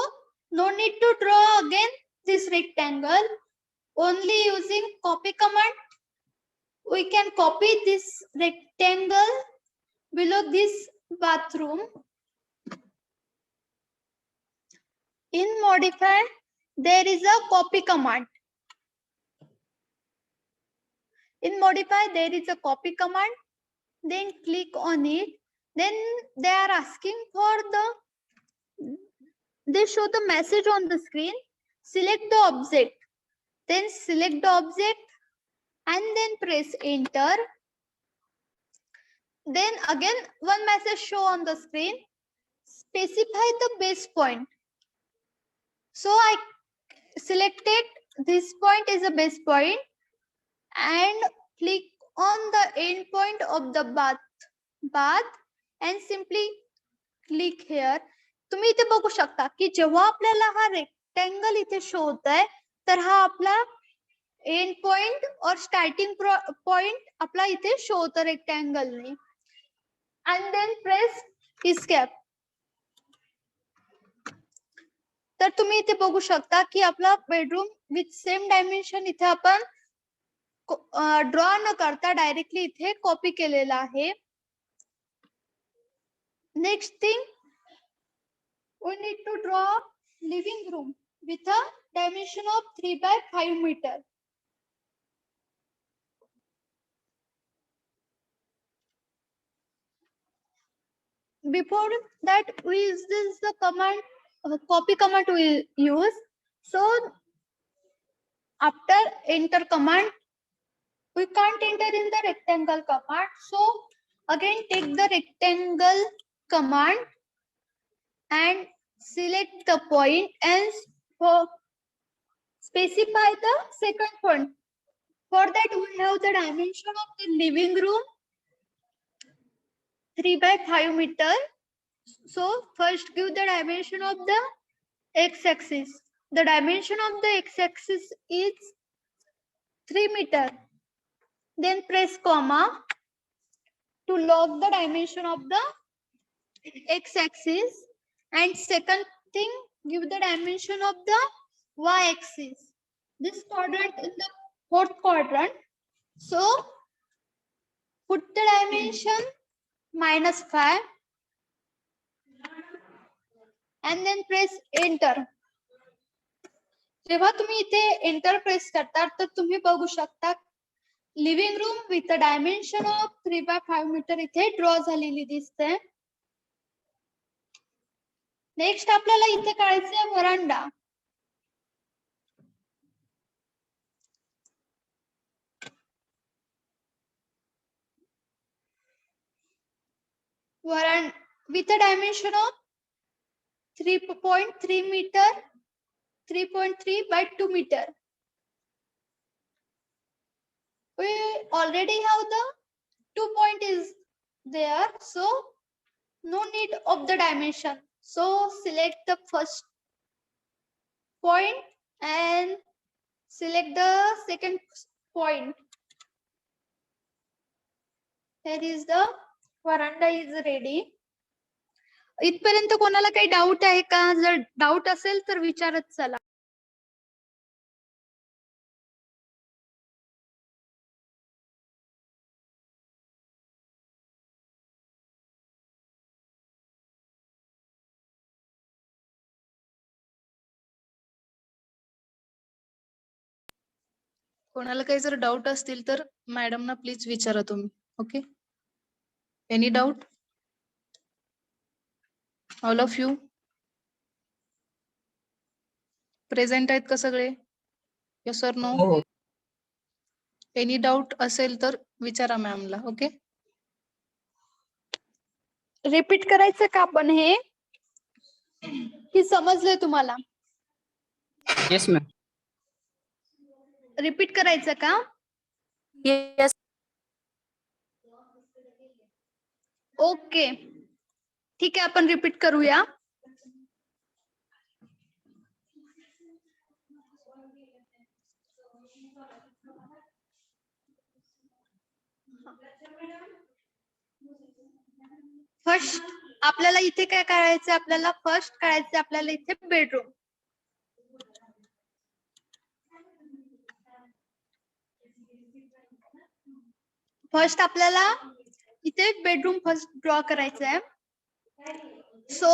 no need to draw again this rectangle. Only using copy command we can copy this rectangle below this bathroom. In modify there is a copy command. In modify there is a copy command, then click on it. Then they are asking for they show the message on the screen. Select the object, then select the object and then press enter. Then again one message show on the screen. Specify the base point. So I selected this point is a base point and click on the end point of the bath and simply click here. तुम्ही इथे बघू शकता की जेव्हा आपल्याला हा rectangle इथे show होतोय तर हा आपला end point or starting point आपला इथे शो होतो रेक्टेंगल ने. And then press escape. तर तुम्ही इथे बघू शकता की आपला बेडरूम विथ सेम डायमेन्शन इथे आपण ड्रॉ न करता डायरेक्टली इथे कॉपी केलेला आहे. Next thing we need to draw living room with a dimension of 3 by 5 meter. Before that we use this the command copy command we use. So after enter command we can't enter in the rectangle command. So again take the rectangle command and select the point and specify the second point. For that we have the dimension of the living room 3 by 5 meter. So first give the dimension of the x-axis. The dimension of the x-axis is 3 meter. Then press comma to log the dimension of the x-axis. And second thing, give the dimension of the y-axis. This quadrant in the fourth quadrant. So put the dimension -5 and then press enter. जेव्हा तुम्ही इथे enter press करता तर तुम्ही बघू शकता living room with a dimension of 3 by 5 metre इथे draw झालेली दिसते. नेक्स्ट आपल्याला इथे काढायचं व्हरांडा. with a dimension of 3.3 meter, 3.3 by 2 meter. We already have the 2 point is there, so no need of the dimension. So select the first point and select the second point. Here is the veranda is ready. इथपर्यंत कोणाला काही doubt आहे का? जर doubt असेल तर विचारत चला. कोणाला काही जर डाऊट असतील तर मॅडमना प्लीज विचारा तुम्ही. Okay, any doubt? All of you present आहेत का सगळे? यस और नो? हो. एनी डाऊट असेल तर विचारा मॅमला. ओके, रिपीट करायचं का आपण हे की समजलंय तुम्हाला? Yes ma'am. रिपीट करायचं का? Yes. ओके, ठीक आहे, आपण रिपीट करूया. फर्स्ट आपल्याला इथे काय करायचं, आपल्याला फर्स्ट करायचं आपल्याला इथे बेडरूम. फर्स्ट आपल्याला इथे बेडरूम फर्स्ट ड्रॉ करायचं आहे. सो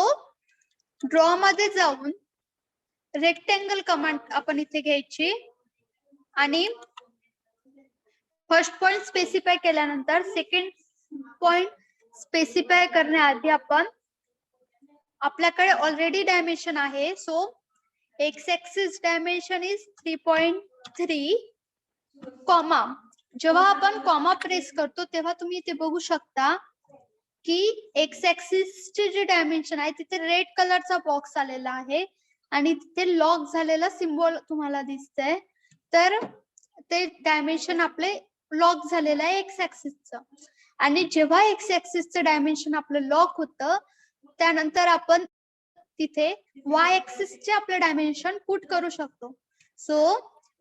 ड्रॉ मध्ये जाऊन रेक्टेंगल कमांड आपण इथे घ्यायची आणि फर्स्ट पॉइंट स्पेसिफाय केल्यानंतर सेकंड पॉइंट स्पेसिफाय करण्याआधी आपण आपल्याकडे ऑलरेडी डायमेन्शन आहे. So x axis dimension is 3.3 comma. जेव्हा आपण कॉमा प्रेस करतो तेव्हा तुम्ही इथे बघू शकता की एक्स ऍक्सिस चे जे डायमेन्शन आहे तिथे रेड कलरचा बॉक्स आलेला आहे आणि तिथे लॉक झालेला सिम्बॉल तुम्हाला दिसतंय. तर ते डायमेन्शन आपले लॉक झालेलं आहे एक्स ऍक्सिसचं. आणि जेव्हा एक्स ऍक्सिसचं डायमेन्शन आपलं लॉक होतं त्यानंतर आपण तिथे वाय ऍक्सिसचे आपलं डायमेन्शन पुट करू शकतो. सो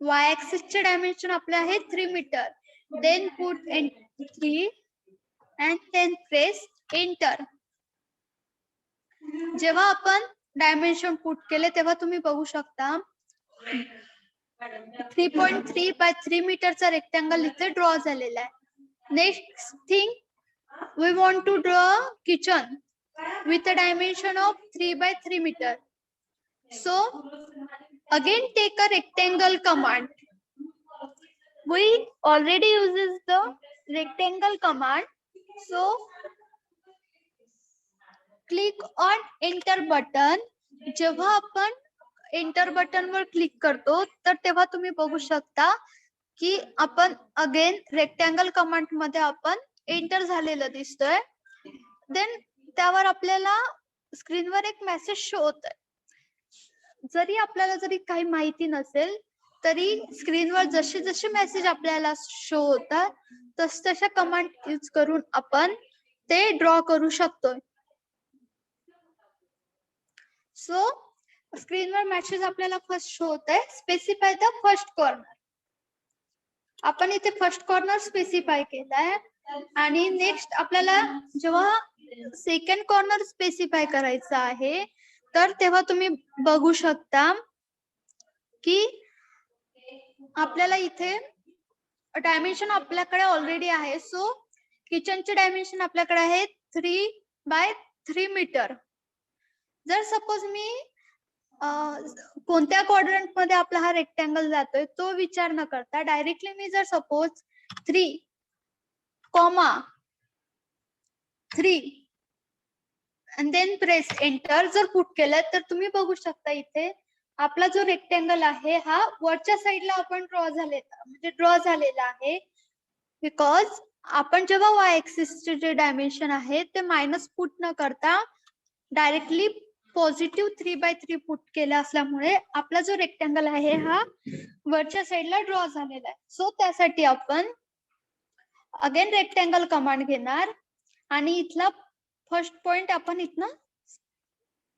वाय ऍक्सिसचे डायमेन्शन आपले आहे 3 metre. Then put 3 and then press enter. जेव्हा आपण डायमेन्शन पुट केले तेव्हा तुम्ही बघू शकता 3.3 बाय 3 मीटरचा रेक्टँगल इथे ड्रॉ झालेला आहे. Next thing we want to draw kitchen with a dimension of 3 by 3 meter. So again take a rectangle command. We already uses the rectangle command. So click on enter button. जेव्हा आपण enter button वर click करतो तर तेव्हा तुम्ही बघू शकता की आपण अगेन रेक्टँगल कमांड मध्ये आपण एंटर झालेलं दिसतोय. देन त्यावर आपल्याला स्क्रीनवर एक मेसेज शो होत आहे. जरी आपल्याला काही माहिती नसेल तरी स्क्रीनवर जसे जसे मेसेज आपल्याला शो होतात तशा कमांड यूज करून आपण ते ड्रॉ करू शकतो. सो स्क्रीनवर मेसेज आपल्याला फर्स्ट शो होत आहे, स्पेसिफाय द फर्स्ट कॉर्नर. आपण इथे फर्स्ट कॉर्नर स्पेसिफाय केलाय आणि नेक्स्ट आपल्याला जेव्हा सेकंड कॉर्नर स्पेसिफाय करायचा आहे तर तेव्हा तुम्ही बघू शकता की आपल्याला इथे डायमेन्शन आपल्याकडे ऑलरेडी आहे. सो किचनचे डायमेन्शन आपल्याकडे आहे 3 बाय 3 मीटर. जर सपोज मी कोणत्या क्वाड्रंट मध्ये आपला हा रेक्टँगल जातोय तो विचार न करता डायरेक्टली मी जर suppose 3, 3 and then press enter जर पुट केलं तर तुम्ही बघू शकता इथे आपला जो रेक्टँगल आहे हा वरच्या साईडला आपण ड्रॉ झालेला आहे. बिकॉज आपण जेव्हा वाय ऍक्सिसचे जे डायमेन्शन आहे ते मायनस पुट न करता डायरेक्टली पॉझिटिव्ह 3 बाय 3 पुट केला असल्यामुळे आपला जो रेक्टँगल आहे हा वरच्या साईडला ड्रॉ झालेला आहे. सो त्यासाठी आपण अगेन रेक्टँगल कमांड घेणार आणि इथला फर्स्ट पॉइंट आपण इथनं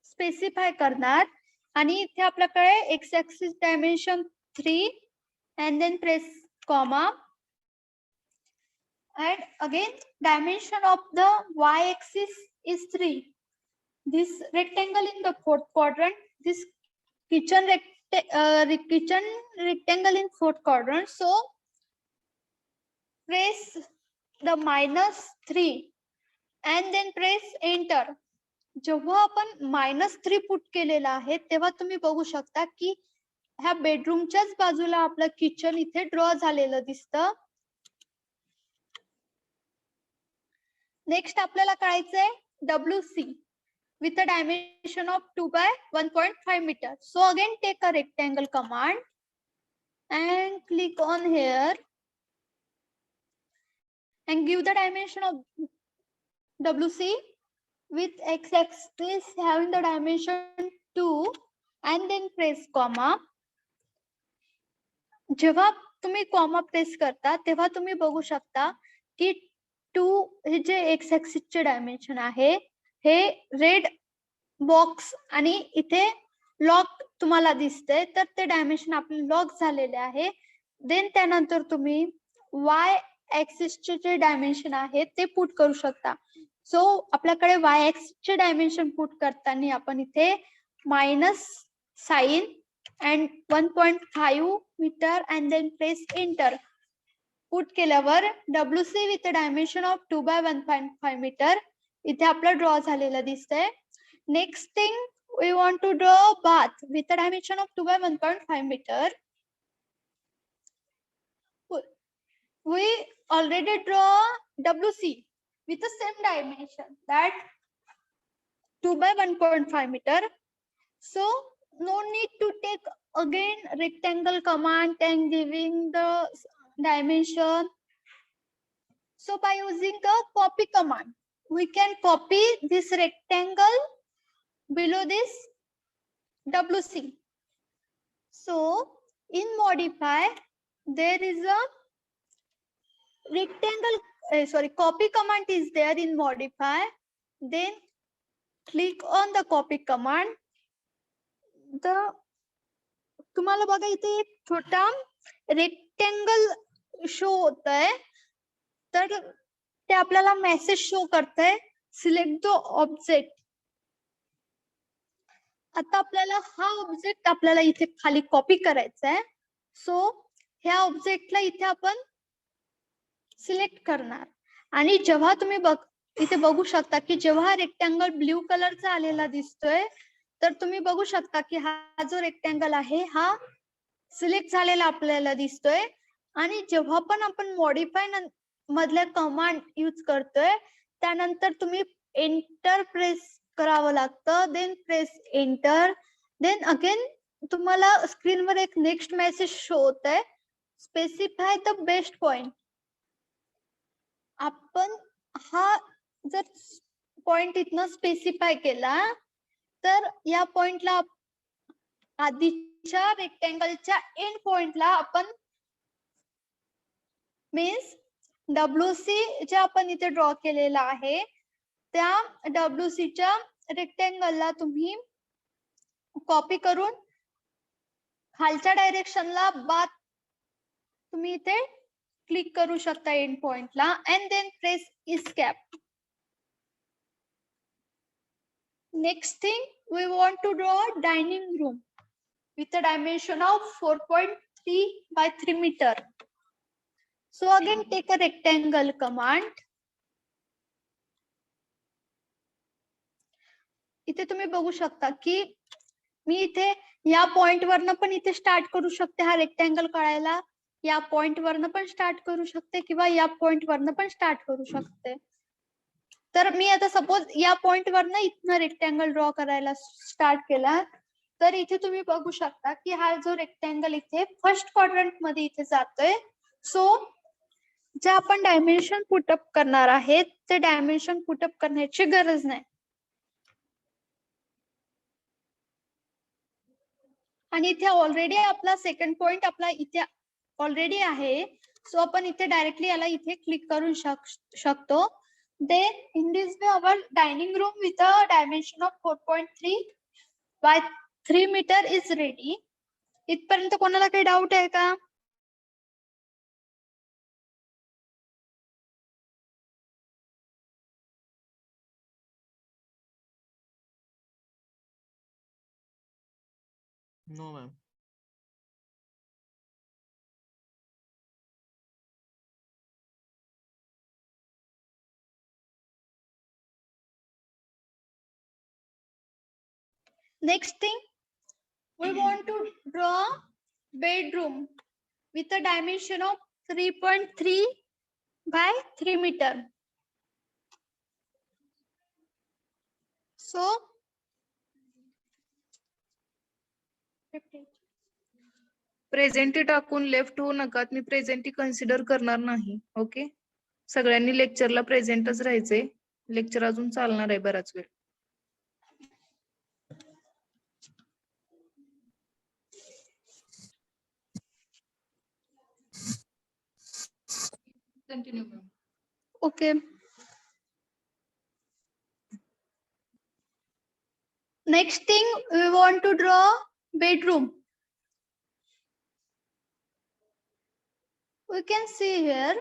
स्पेसिफाय करणार आणि इथे आपल्याकडे x axis dimension 3 and then press comma and again dimension of the y axis is 3. This rectangle in the fourth quadrant, this kitchen rectangle in fourth quadrant. So press the -3 and then press enter. जेव्हा आपण -3 put केलेला आहे तेव्हा तुम्ही बघू शकता की ह्या बेडरूमच्याच बाजूला आपलं किचन इथे ड्रॉ झालेलं दिसतं. नेक्स्ट आपल्याला करायचंय WC with a dimension of 2 by 1.5 meter. So again take a rectangle command and click on here and give the dimension of WC with x-axis having the dimension 2 and then press comma. जेव्हा तुम्ही comma press करता तेव्हा तुम्ही बघू शकता की 2 हे जे एक्स ऍक्सिसचे डायमेन्शन आहे हे रेड बॉक्स आणि इथे लॉक तुम्हाला दिसतंय तर ते डायमेन्शन आपले लॉक झालेले आहे. देन त्यानंतर तुम्ही वाय ऍक्सिसचे जे डायमेन्शन आहेत ते पुट करू शकता. सो आपल्याकडे वाय ऍक्सिसचे डायमेन्शन पुट करताना आपण इथे minus sign and 1.5 metre and then press enter. Put केल्यावर WC with dimension of 2/1.5 metre इथे आपलं ड्रॉ झालेलं दिसतंय. Next thing we want to draw a bath with a dimension of 2/1.5 meter. We already draw WC with the same dimension, that 2/1.5 meter. So no need to take again rectangle command and giving the dimension. So by using the copy command, we can copy this rectangle below this WC. So in modify, there is a rectangle, copy command is there in modify. Then click on the copy command. तुम्हाला बघा इथे एक छोटा rectangle show होत आहे, तर ते आपल्याला मेसेज शो करतंय सिलेक्ट द ऑब्जेक्ट. आता आपल्याला हा ऑब्जेक्ट आपल्याला इथे खाली कॉपी करायचा आहे. सो ह्या ऑब्जेक्टला इथे आपण सिलेक्ट करणार. आणि जेव्हा तुम्ही इथे बघू शकता की जेव्हा रेक्टँगल ब्ल्यू कलरचा आलेला दिसतोय, तर तुम्ही बघू शकता की हा जो रेक्टँगल आहे हा सिलेक्ट झालेला आपल्याला दिसतोय. आणि जेव्हा पण आपण मॉडिफाय मधल्या कमांड यूज करतोय, त्यानंतर तुम्ही एंटर प्रेस करावं लागतं. Then press enter. Then again तुम्हाला स्क्रीनवर एक नेक्स्ट मेसेज शो होत आहे, स्पेसिफाय द बेस्ट पॉइंट. आपण हा जर पॉइंट इथनं स्पेसिफाय केला, तर या पॉइंटला आधीच्या रेक्टँगलच्या एंड पॉइंटला आपण मीन्स WC जे आपण इथे ड्रॉ केलेला आहे, त्या WC च्या रेक्टँगलला तुम्ही कॉपी करून खालच्या डायरेक्शनला बात तुम्ही इथे क्लिक करू शकता एंड पॉइंटला and then press escape. Next thing, we want to draw a dining room with a dimension of 4.3 by 3 meter. So again take a rectangle command. इथे तुम्ही बघू शकता की मी इथे या पॉइंट वरनं पण इथे स्टार्ट करू शकते हा रेक्टँगल काढायला, या पॉइंट वरनं पण स्टार्ट करू शकते किंवा या पॉइंट वरनं पण स्टार्ट करू शकते. तर मी आता सपोज या पॉइंट वरनं इथनं रेक्टँगल ड्रॉ करायला स्टार्ट केला, तर इथे तुम्ही बघू शकता की हा जो रेक्टँगल इथे फर्स्ट क्वाड्रंट मध्ये इथे जातोय. सो जे आपण डायमेन्शन पुटअप करणार आहेत ते डायमेन्शन पुटअप करण्याची गरज नाही. आणि इथे ऑलरेडी आपला सेकंड पॉइंट आपला इथे ऑलरेडी आहे. सो आपण इथे डायरेक्टली याला इथे क्लिक करू शकतो. Then in this way our dining room with a dimension of 4.3 by 3 meter is ready. इथपर्यंत कोणाला काही डाऊट आहे का? No, ma'am. Next thing, we want to draw bedroom with a dimension of 3.3 by 3 meter. So presenty टाकून left होऊ नका. मी presenty consider करणार नाही. ओके, सगळ्यांनी लेक्चरला प्रेझेंटच राहायचंय. लेक्चर अजून चालणार आहे बराच वेळ. Continue. okay. Next thing, we want to draw bedroom. We can see here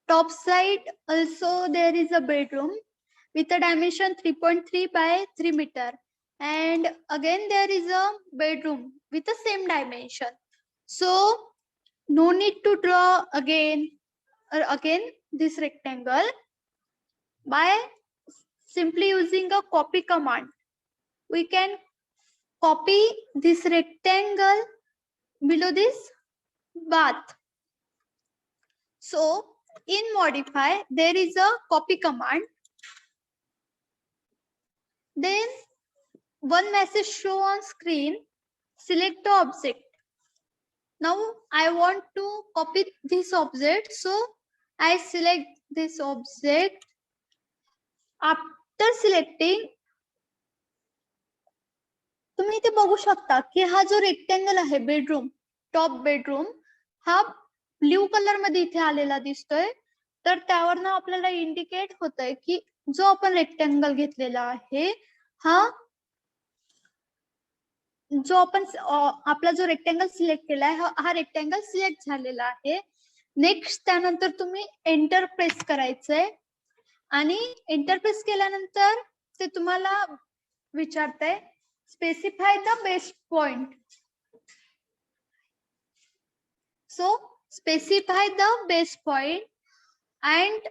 top side also there is a bedroom with a dimension 3.3 by 3 meter, and again there is a bedroom with the same dimension. So no need to draw again this rectangle. By simply using a copy command, we can copy this rectangle below this bath. So in modify, there is a copy command. Then one message show on screen. Select the object. Now I want to copy this object, so I select this object. After selecting, तुम्ही इथे बघू शकता की हा जो rectangle आहे bedroom, top bedroom, हा blue colour मध्ये इथे आलेला दिसतोय. तर त्यावरनं आपल्याला इंडिकेट होतंय की जो आपण रेक्टेंगल घेतलेला आहे हा जो आपण आपला जो रेक्टेंगल सिलेक्ट केलाय हा रेक्टेंगल सिलेक्ट झालेला आहे. नेक्स्ट त्यानंतर तुम्ही एंटर प्रेस करायचंय आणि एंटर प्रेस केल्यानंतर ते तुम्हाला विचारतंय specify the base point. So specify the base point and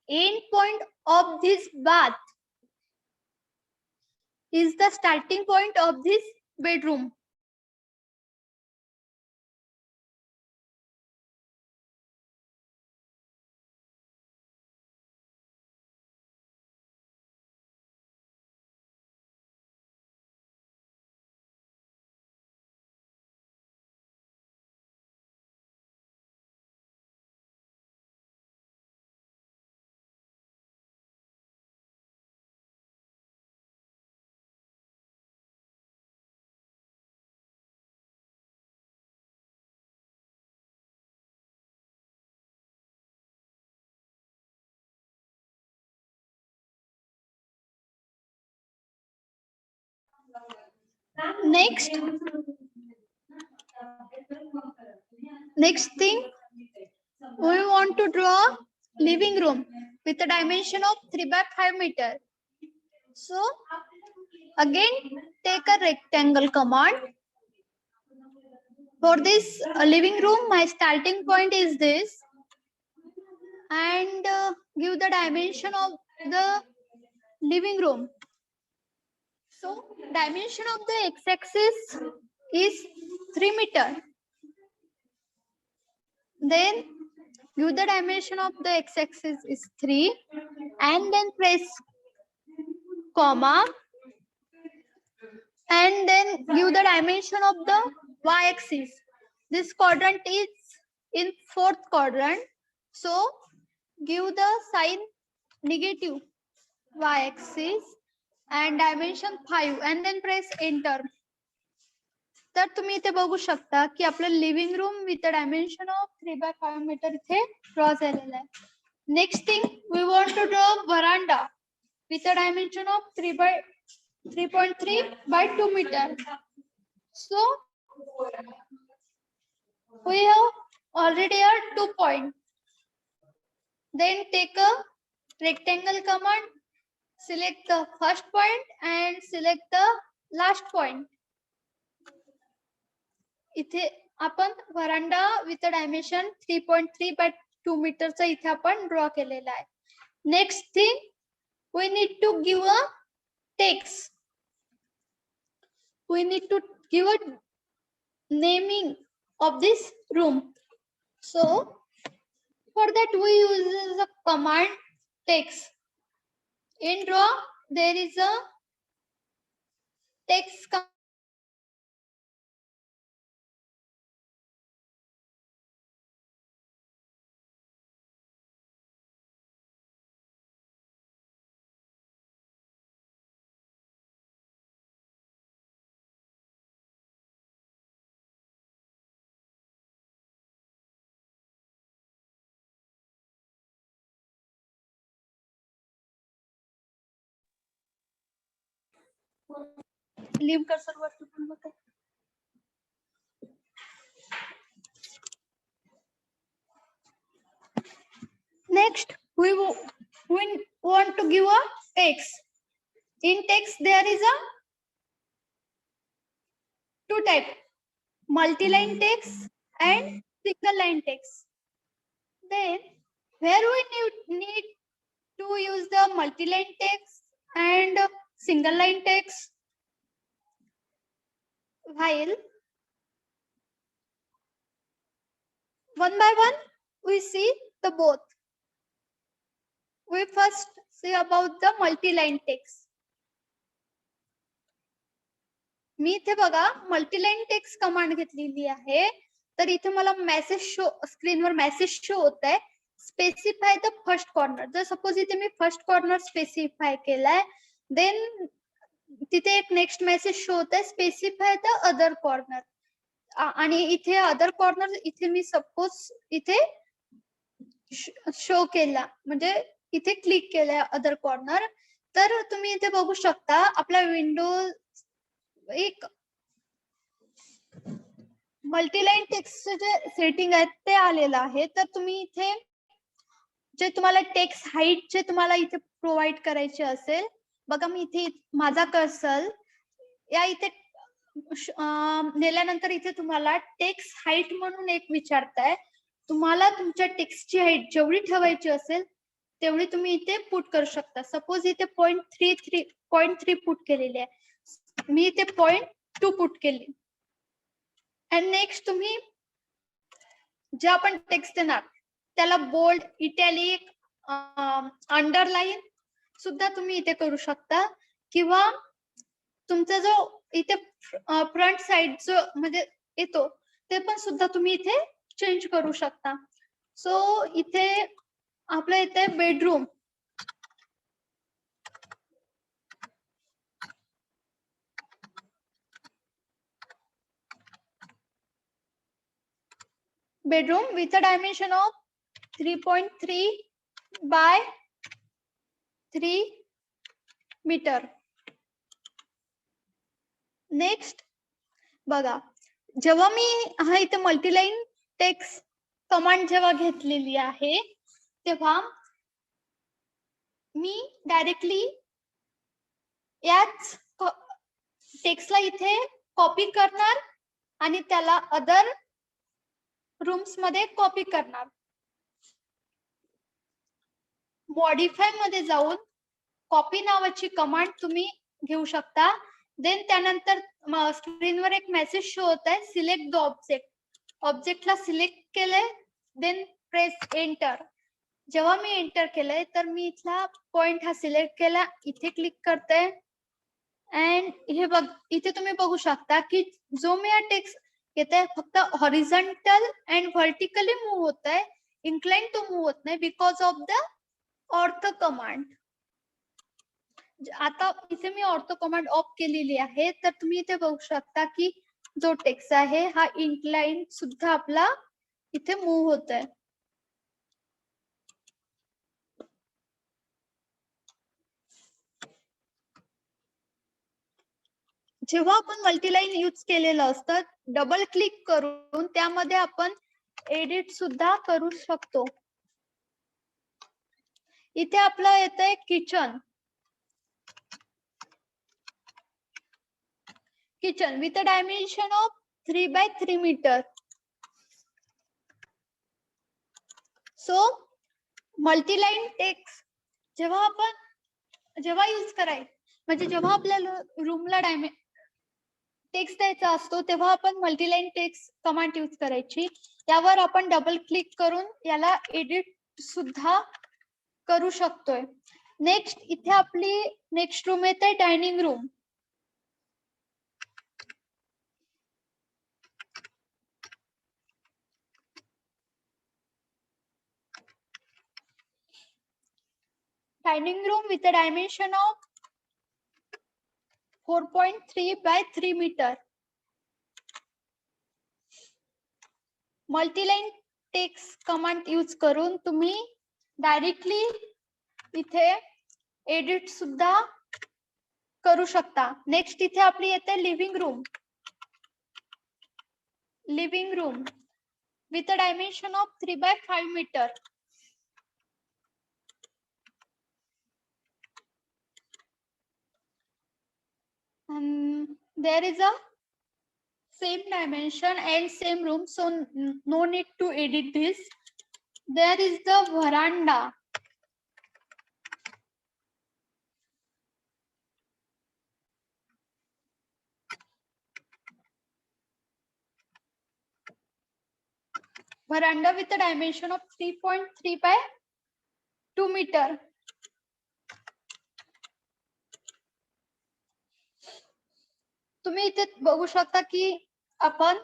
end point of this bath is the starting point of this bedroom. Next thing, we want to draw living room with a dimension of 3 by 5 meter. So again take a rectangle command. For this living room, my starting point is this, and give the dimension of the living room. So dimension of the x-axis is 3 meter. Then give the dimension of the x-axis is 3, and then press comma, and then give the dimension of the y-axis. This quadrant is in 4th quadrant, so give the sign negative y-axis and dimension 5, and then press enter. तर तुम्ही इथे बघू शकता की आपलं living room with dimension of 3 by 5 metre इथे draw झालेला आहे. Next thing, we want to draw veranda with a dimension of 3.3 by 2 meter. So we have already a 2 point. Then take a rectangle command, select the first point and select the last point. इथे आपण वरांडा with dimension 3.3 by 2 मीटरचा इथे आपण draw केलेला आहे. Next thing, we need to give a text. We need to give a naming of this room. So for that we use the command text. In draw there is a text command. Leave cursor वरती पण बघा. Next, we want to give a text. In text, there is a two type: multi-line text and single line text. Then, where we need to use the multi-line text and single line text, while one by one we see the both. We first see about the multi-line text. मी इथे बघा मल्टीलाईन text command घेतलेली आहे. तर इथे मला message show, स्क्रीनवर message show होत आहे, स्पेसिफाय द फर्स्ट कॉर्नर. जर सपोज इथे मी फर्स्ट कॉर्नर स्पेसिफाय केलाय, देन तिथे एक नेक्स्ट मेसेज शो होत आहे, स्पेसिफाय द अदर कॉर्नर. आणि इथे अदर कॉर्नर इथे मी सपोज इथे शो केला, म्हणजे इथे क्लिक केलाय अदर कॉर्नर. तर तुम्ही इथे बघू शकता आपला विंडो एक मल्टीलाईन टेक्स्ट जे सेटिंग आहे ते आलेलं आहे. तर तुम्ही इथे जे तुम्हाला टेक्स्ट हाईट जे तुम्हाला इथे प्रोव्हाइड करायचे असेल, बघा मी इथे माझा कर्सर या इथे नेल्यानंतर इथे तुम्हाला टेक्स्ट हाईट म्हणून एक विचारताय. तुम्हाला तुमच्या टेक्स्टची हाईट जेवढी ठेवायची असेल तेवढी तुम्ही इथे पुट करू शकता. सपोज इथे 0.3 पुट केलेली आहे, मी इथे 0.2 पुट केली. अँड नेक्स्ट तुम्ही जे आपण टेक्स्ट देणार त्याला बोल्ड, इटॅलिक, अंडरलाईन सुद्धा तुम्ही इथे करू शकता. किंवा तुमचा जो इथे फ्रंट साइड जो म्हणजे येतो ते पण सुद्धा तुम्ही इथे चेंज करू शकता. सो इथे आपल्या इथे bedroom, bedroom with a dimension of 3.3 by 3 meter. Next बघा, जेव्हा मी हा इथे मल्टीलाईन टेक्स्ट कमांड जेव्हा घेतलेली आहे तेव्हा मी डायरेक्टली याच टेक्स्टला इथे कॉपी करणार आणि त्याला अदर रूम्स मध्ये कॉपी करणार. मॉडिफाय मध्ये जाऊन कॉपी नावाची कमांड तुम्ही घेऊ शकता. देन त्यानंतर स्क्रीनवर एक मेसेज शो होत आहे, सिलेक्ट द ऑब्जेक्ट. ऑब्जेक्टला सिलेक्ट केलंय, देन प्रेस एंटर. जेव्हा मी एंटर केलंय तर मी इथला पॉइंट हा सिलेक्ट केला, इथे क्लिक करते. अँड हे बघ इथे तुम्ही बघू शकता की जो मी हा टेक्स्ट येते फक्त हॉरिझॉन्टल अँड व्हर्टिकली मूव्ह होत आहे, इन्क्लाइन तो मूव्ह होत नाही because of the ortho command. आता इथे मी ऑर्थो कमांड ऑफ केलेली आहे. तर तुम्ही इथे बघू शकता की जो टेक्स्ट आहे हा इन्क्लाइन सुद्धा आपला इथे मूव्ह होत आहे. जेव्हा आपण मल्टीलाईन यूज केलेलं असतं, डबल क्लिक करून त्यामध्ये आपण एडिट सुद्धा करू शकतो. इथे आपलं येतंय kitchen. Kitchen with a dimension of 3 by 3 meter. So multiline text जेव्हा यूज करायचं म्हणजे जेव्हा आपल्याला रूमला टेक्स्ट द्यायचा असतो तेव्हा आपण मल्टीलाईन टेक्स्ट कमांड यूज करायची. यावर आपण डबल क्लिक करून याला एडिट सुद्धा करू शकतोय. नेक्स्ट इथे आपली नेक्स्ट रूम येते dining room. Dining room with a dimension of 4.3 by 3 meter. Multiline text command use करून तुम्ही डायरेक्टली इथे एडिट सुद्धा करू शकता. नेक्स्ट इथे आपली येते living room. Living room with a dimension of 3 by 5 meter. There is a same dimension and same room, so no need to edit this. There is the veranda. Veranda with a dimension of 3.3 by 2 meter. तुम्ही इथे बघू शकता की आपण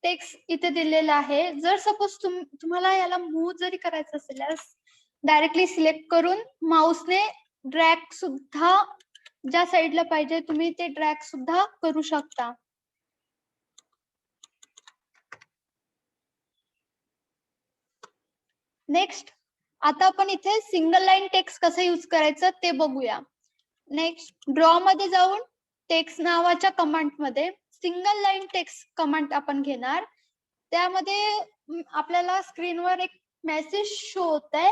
text इथे दिलेला आहे. जर सपोज तुम्हाला याला मूव्ह जरी करायचं असेल डायरेक्टली सिलेक्ट करून माऊसने ड्रॅग सुद्धा ज्या साईडला पाहिजे तुम्ही ते ड्रॅग सुद्धा करू शकता. नेक्स्ट आता आपण इथे सिंगल लाईन टेक्स्ट कसं यूज करायचं ते बघूया. नेक्स्ट ड्रॉ मध्ये जाऊन टेक्स्ट नावाच्या कमांड मध्ये सिंगल लाईन टेक्स्ट कमांड आपण घेणार. त्यामध्ये आपल्याला स्क्रीनवर एक मेसेज शो होत आहे,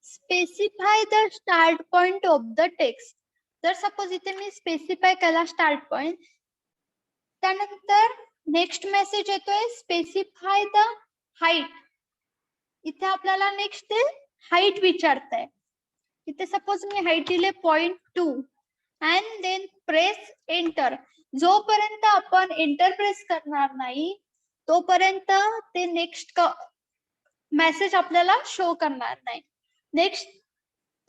specify the start point of the text. जर सपोज इथे मी स्पेसिफाय केला स्टार्ट पॉइंट, त्यानंतर नेक्स्ट मेसेज येतोय स्पेसिफाय द हाईट. इथे आपल्याला नेक्स्ट ते हाईट विचारताय. इथे सपोज मी हाईट दिले 0.2 अँड देन प्रेस एंटर. जोपर्यंत आपण एंटर प्रेस करणार नाही तोपर्यंत ते नेक्स्ट मेसेज आपल्याला शो करणार नाही. नेक्स्ट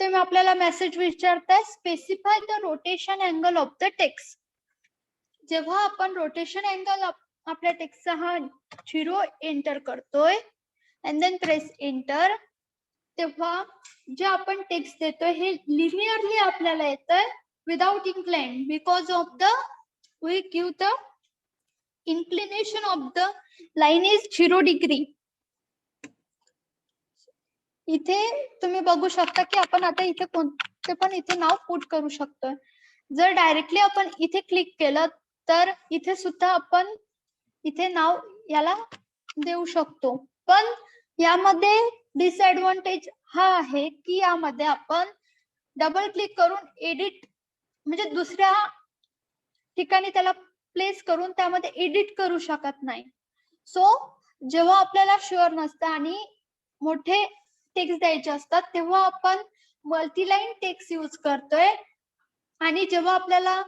ते आपल्याला मेसेज विचारताय specify the rotation angle of the text. जेव्हा आपण रोटेशन अँगल आपल्या टेक्स्टचा हा 0 एंटर करतोय अँड देन प्रेस एंटर, तेव्हा जे आपण टेक्स्ट देतोय हे लिनियरली आपल्याला येतंय without incline because of the we give the inclination of the line is 0 degree. इथे तुम्ही बघू शकता की आपण आता इथे कोणते पण इथे नाव पुट करू शकतो. जर डायरेक्टली आपण इथे क्लिक केलं तर इथे सुद्धा आपण इथे नाव याला देऊ शकतो. पण यामध्ये डिसएडव्हान्टेज हा आहे की यामध्ये आपण डबल क्लिक करून एडिट म्हणजे दुसऱ्या ठिकाणी त्याला प्लेस करून त्यामध्ये एडिट करू शकत नाही. सो जेव्हा आपल्याला शुअर नसतं आणि मोठे टेक्स्ट द्यायचे असतात तेव्हा आपण मल्टीलाईन टेक्स्ट यूज करतोय. आणि जेव्हा आपल्याला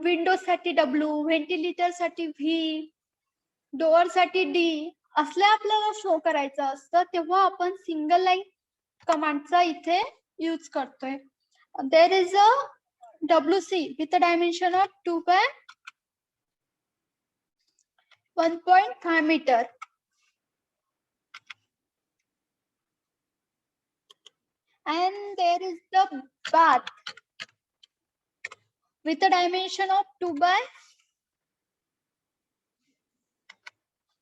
विंडोज साठी W, व्हेंटिलेटर साठी V, डोअर साठी D असल्या आपल्याला शो करायचं असतं तेव्हा आपण सिंगल लाईन कमांडचा इथे यूज करतोय. There is a WC with a dimension of 2 by 1.5 meter. And there is the bath with a dimension of 2 by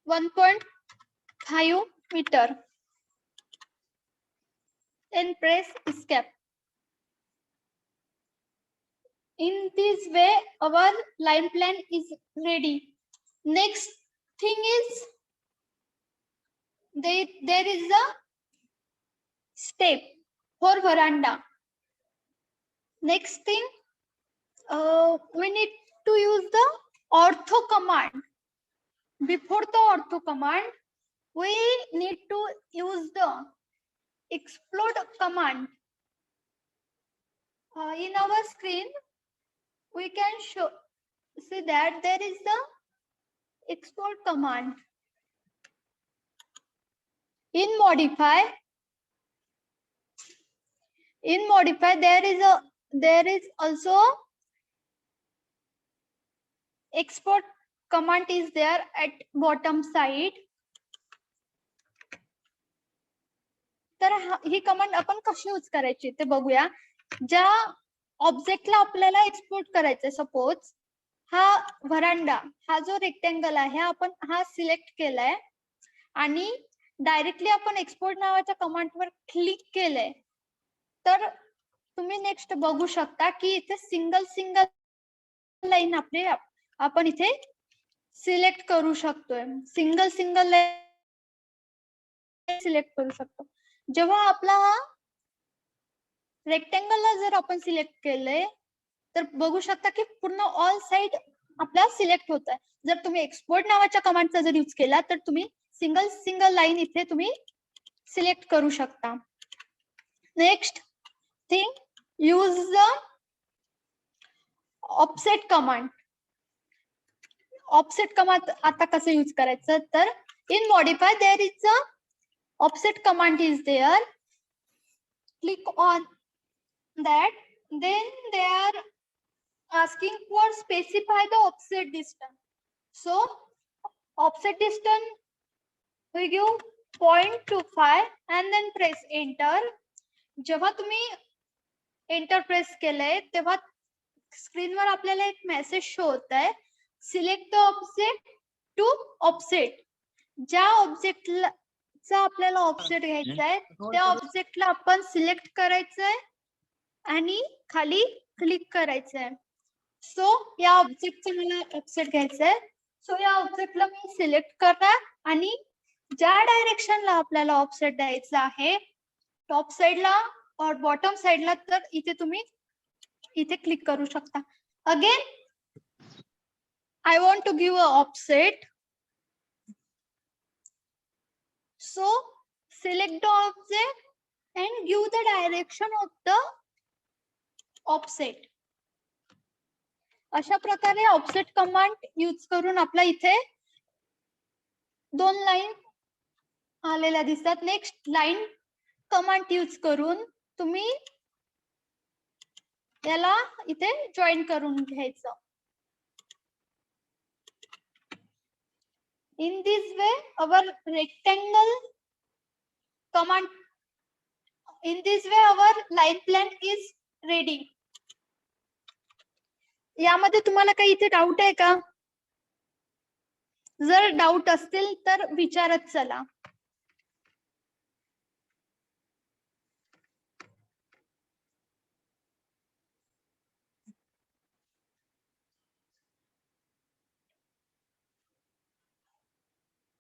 1.5 meter. And press escape. In this way, our line plan is ready. Next thing is there is a step for veranda. Next thing, we need to use the ortho command. Before the ortho command, we need to use the explode command. In our screen, we can see that there is the export command. In modify there is also export command is there at bottom side. तर ही command आपण कशी use करायची ते बघूया. ज्या ऑब्जेक्टला आपल्याला export करायचंय, सपोज हा व्हरांडा, हा जो रेक्टेंगल आहे आपण हा सिलेक्ट केलाय आणि डायरेक्टली आपण एक्सपोर्ट नावाच्या कमांडवर क्लिक केलंय, तर तुम्ही नेक्स्ट बघू शकता की इथे सिंगल लाईन आपले आपण इथे सिलेक्ट करू शकतोय. सिंगल लाईन सिलेक्ट करू शकतो. जेव्हा आपला हा रेक्टेंगलला जर आपण सिलेक्ट केलंय तर बघू शकता की पूर्ण ऑल साइड आपला सिलेक्ट होत आहे. जर तुम्ही एक्सपोर्ट नावाच्या कमांडचा जर यूज केला तर तुम्ही सिंगल लाईन इथे तुम्ही सिलेक्ट करू शकता. Next thing, use the offset command. Offset command आता कसं यूज करायचं, तर in modify there is a offset command is there. Click on that, then they are asking for specify the offset distance. So offset distance we give 0.25 and then press enter. जेव्हा तुम्ही enter press केलंय तेव्हा स्क्रीनवर आपल्याला एक message show होत आहे, select the offset to offset. ज्या ऑब्जेक्टला आपल्याला ऑफसेट घ्यायचा आहे त्या ऑब्जेक्टला आपण सिलेक्ट करायचंय आणि खाली क्लिक करायचंय. सो या ऑब्जेक्टचा मला ऑफसेट घ्यायचंय. सो या ऑब्जेक्टला मी सिलेक्ट करणार आणि ज्या डायरेक्शनला आपल्याला ऑफसेट द्यायचं आहे, टॉप साइडला और बॉटम साइडला, तर इथे तुम्ही इथे क्लिक करू शकता. Again I want to give a offset. So select the object and give the direction of the offset. अशा प्रकारे ऑफसेट कमांड यूज करून आपला इथे 2 लाईन आलेल्या दिसतात. नेक्स्ट लाईन कमांड यूज करून तुम्ही याला इथे जॉईन करून घ्यायचं. In this way, our rectangle command, in this way, our line plan is ready. यामध्ये तुम्हाला काही इथे डाऊट आहे का? जर डाऊट असतील तर विचारत चला.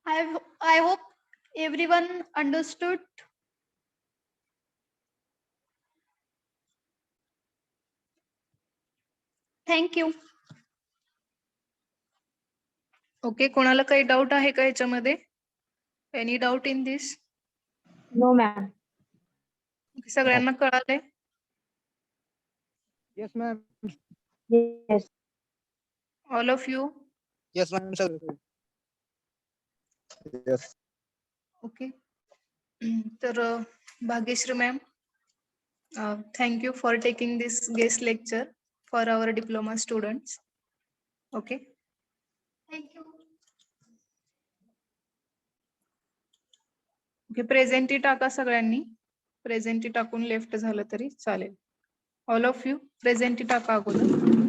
I hope everyone understood. Thank you. Okay, कोणाला काही डाऊट आहे का याच्यामध्ये? Any doubt in this? No, ma'am. सगळ्यांना कळालंय? Yes, ma'am. Yes. All of you? Yes, ma'am. Sir. Yes. Okay. तर Bhagyashree ma'am, thank you for taking this guest lecture for our diploma students. Okay. Thank you. Okay, प्रेझेंटी टाका सगळ्यांनी. Presenty टाकून left झालं तरी चालेल. ऑल ऑफ यू प्रेझेंटी टाका अगोदर.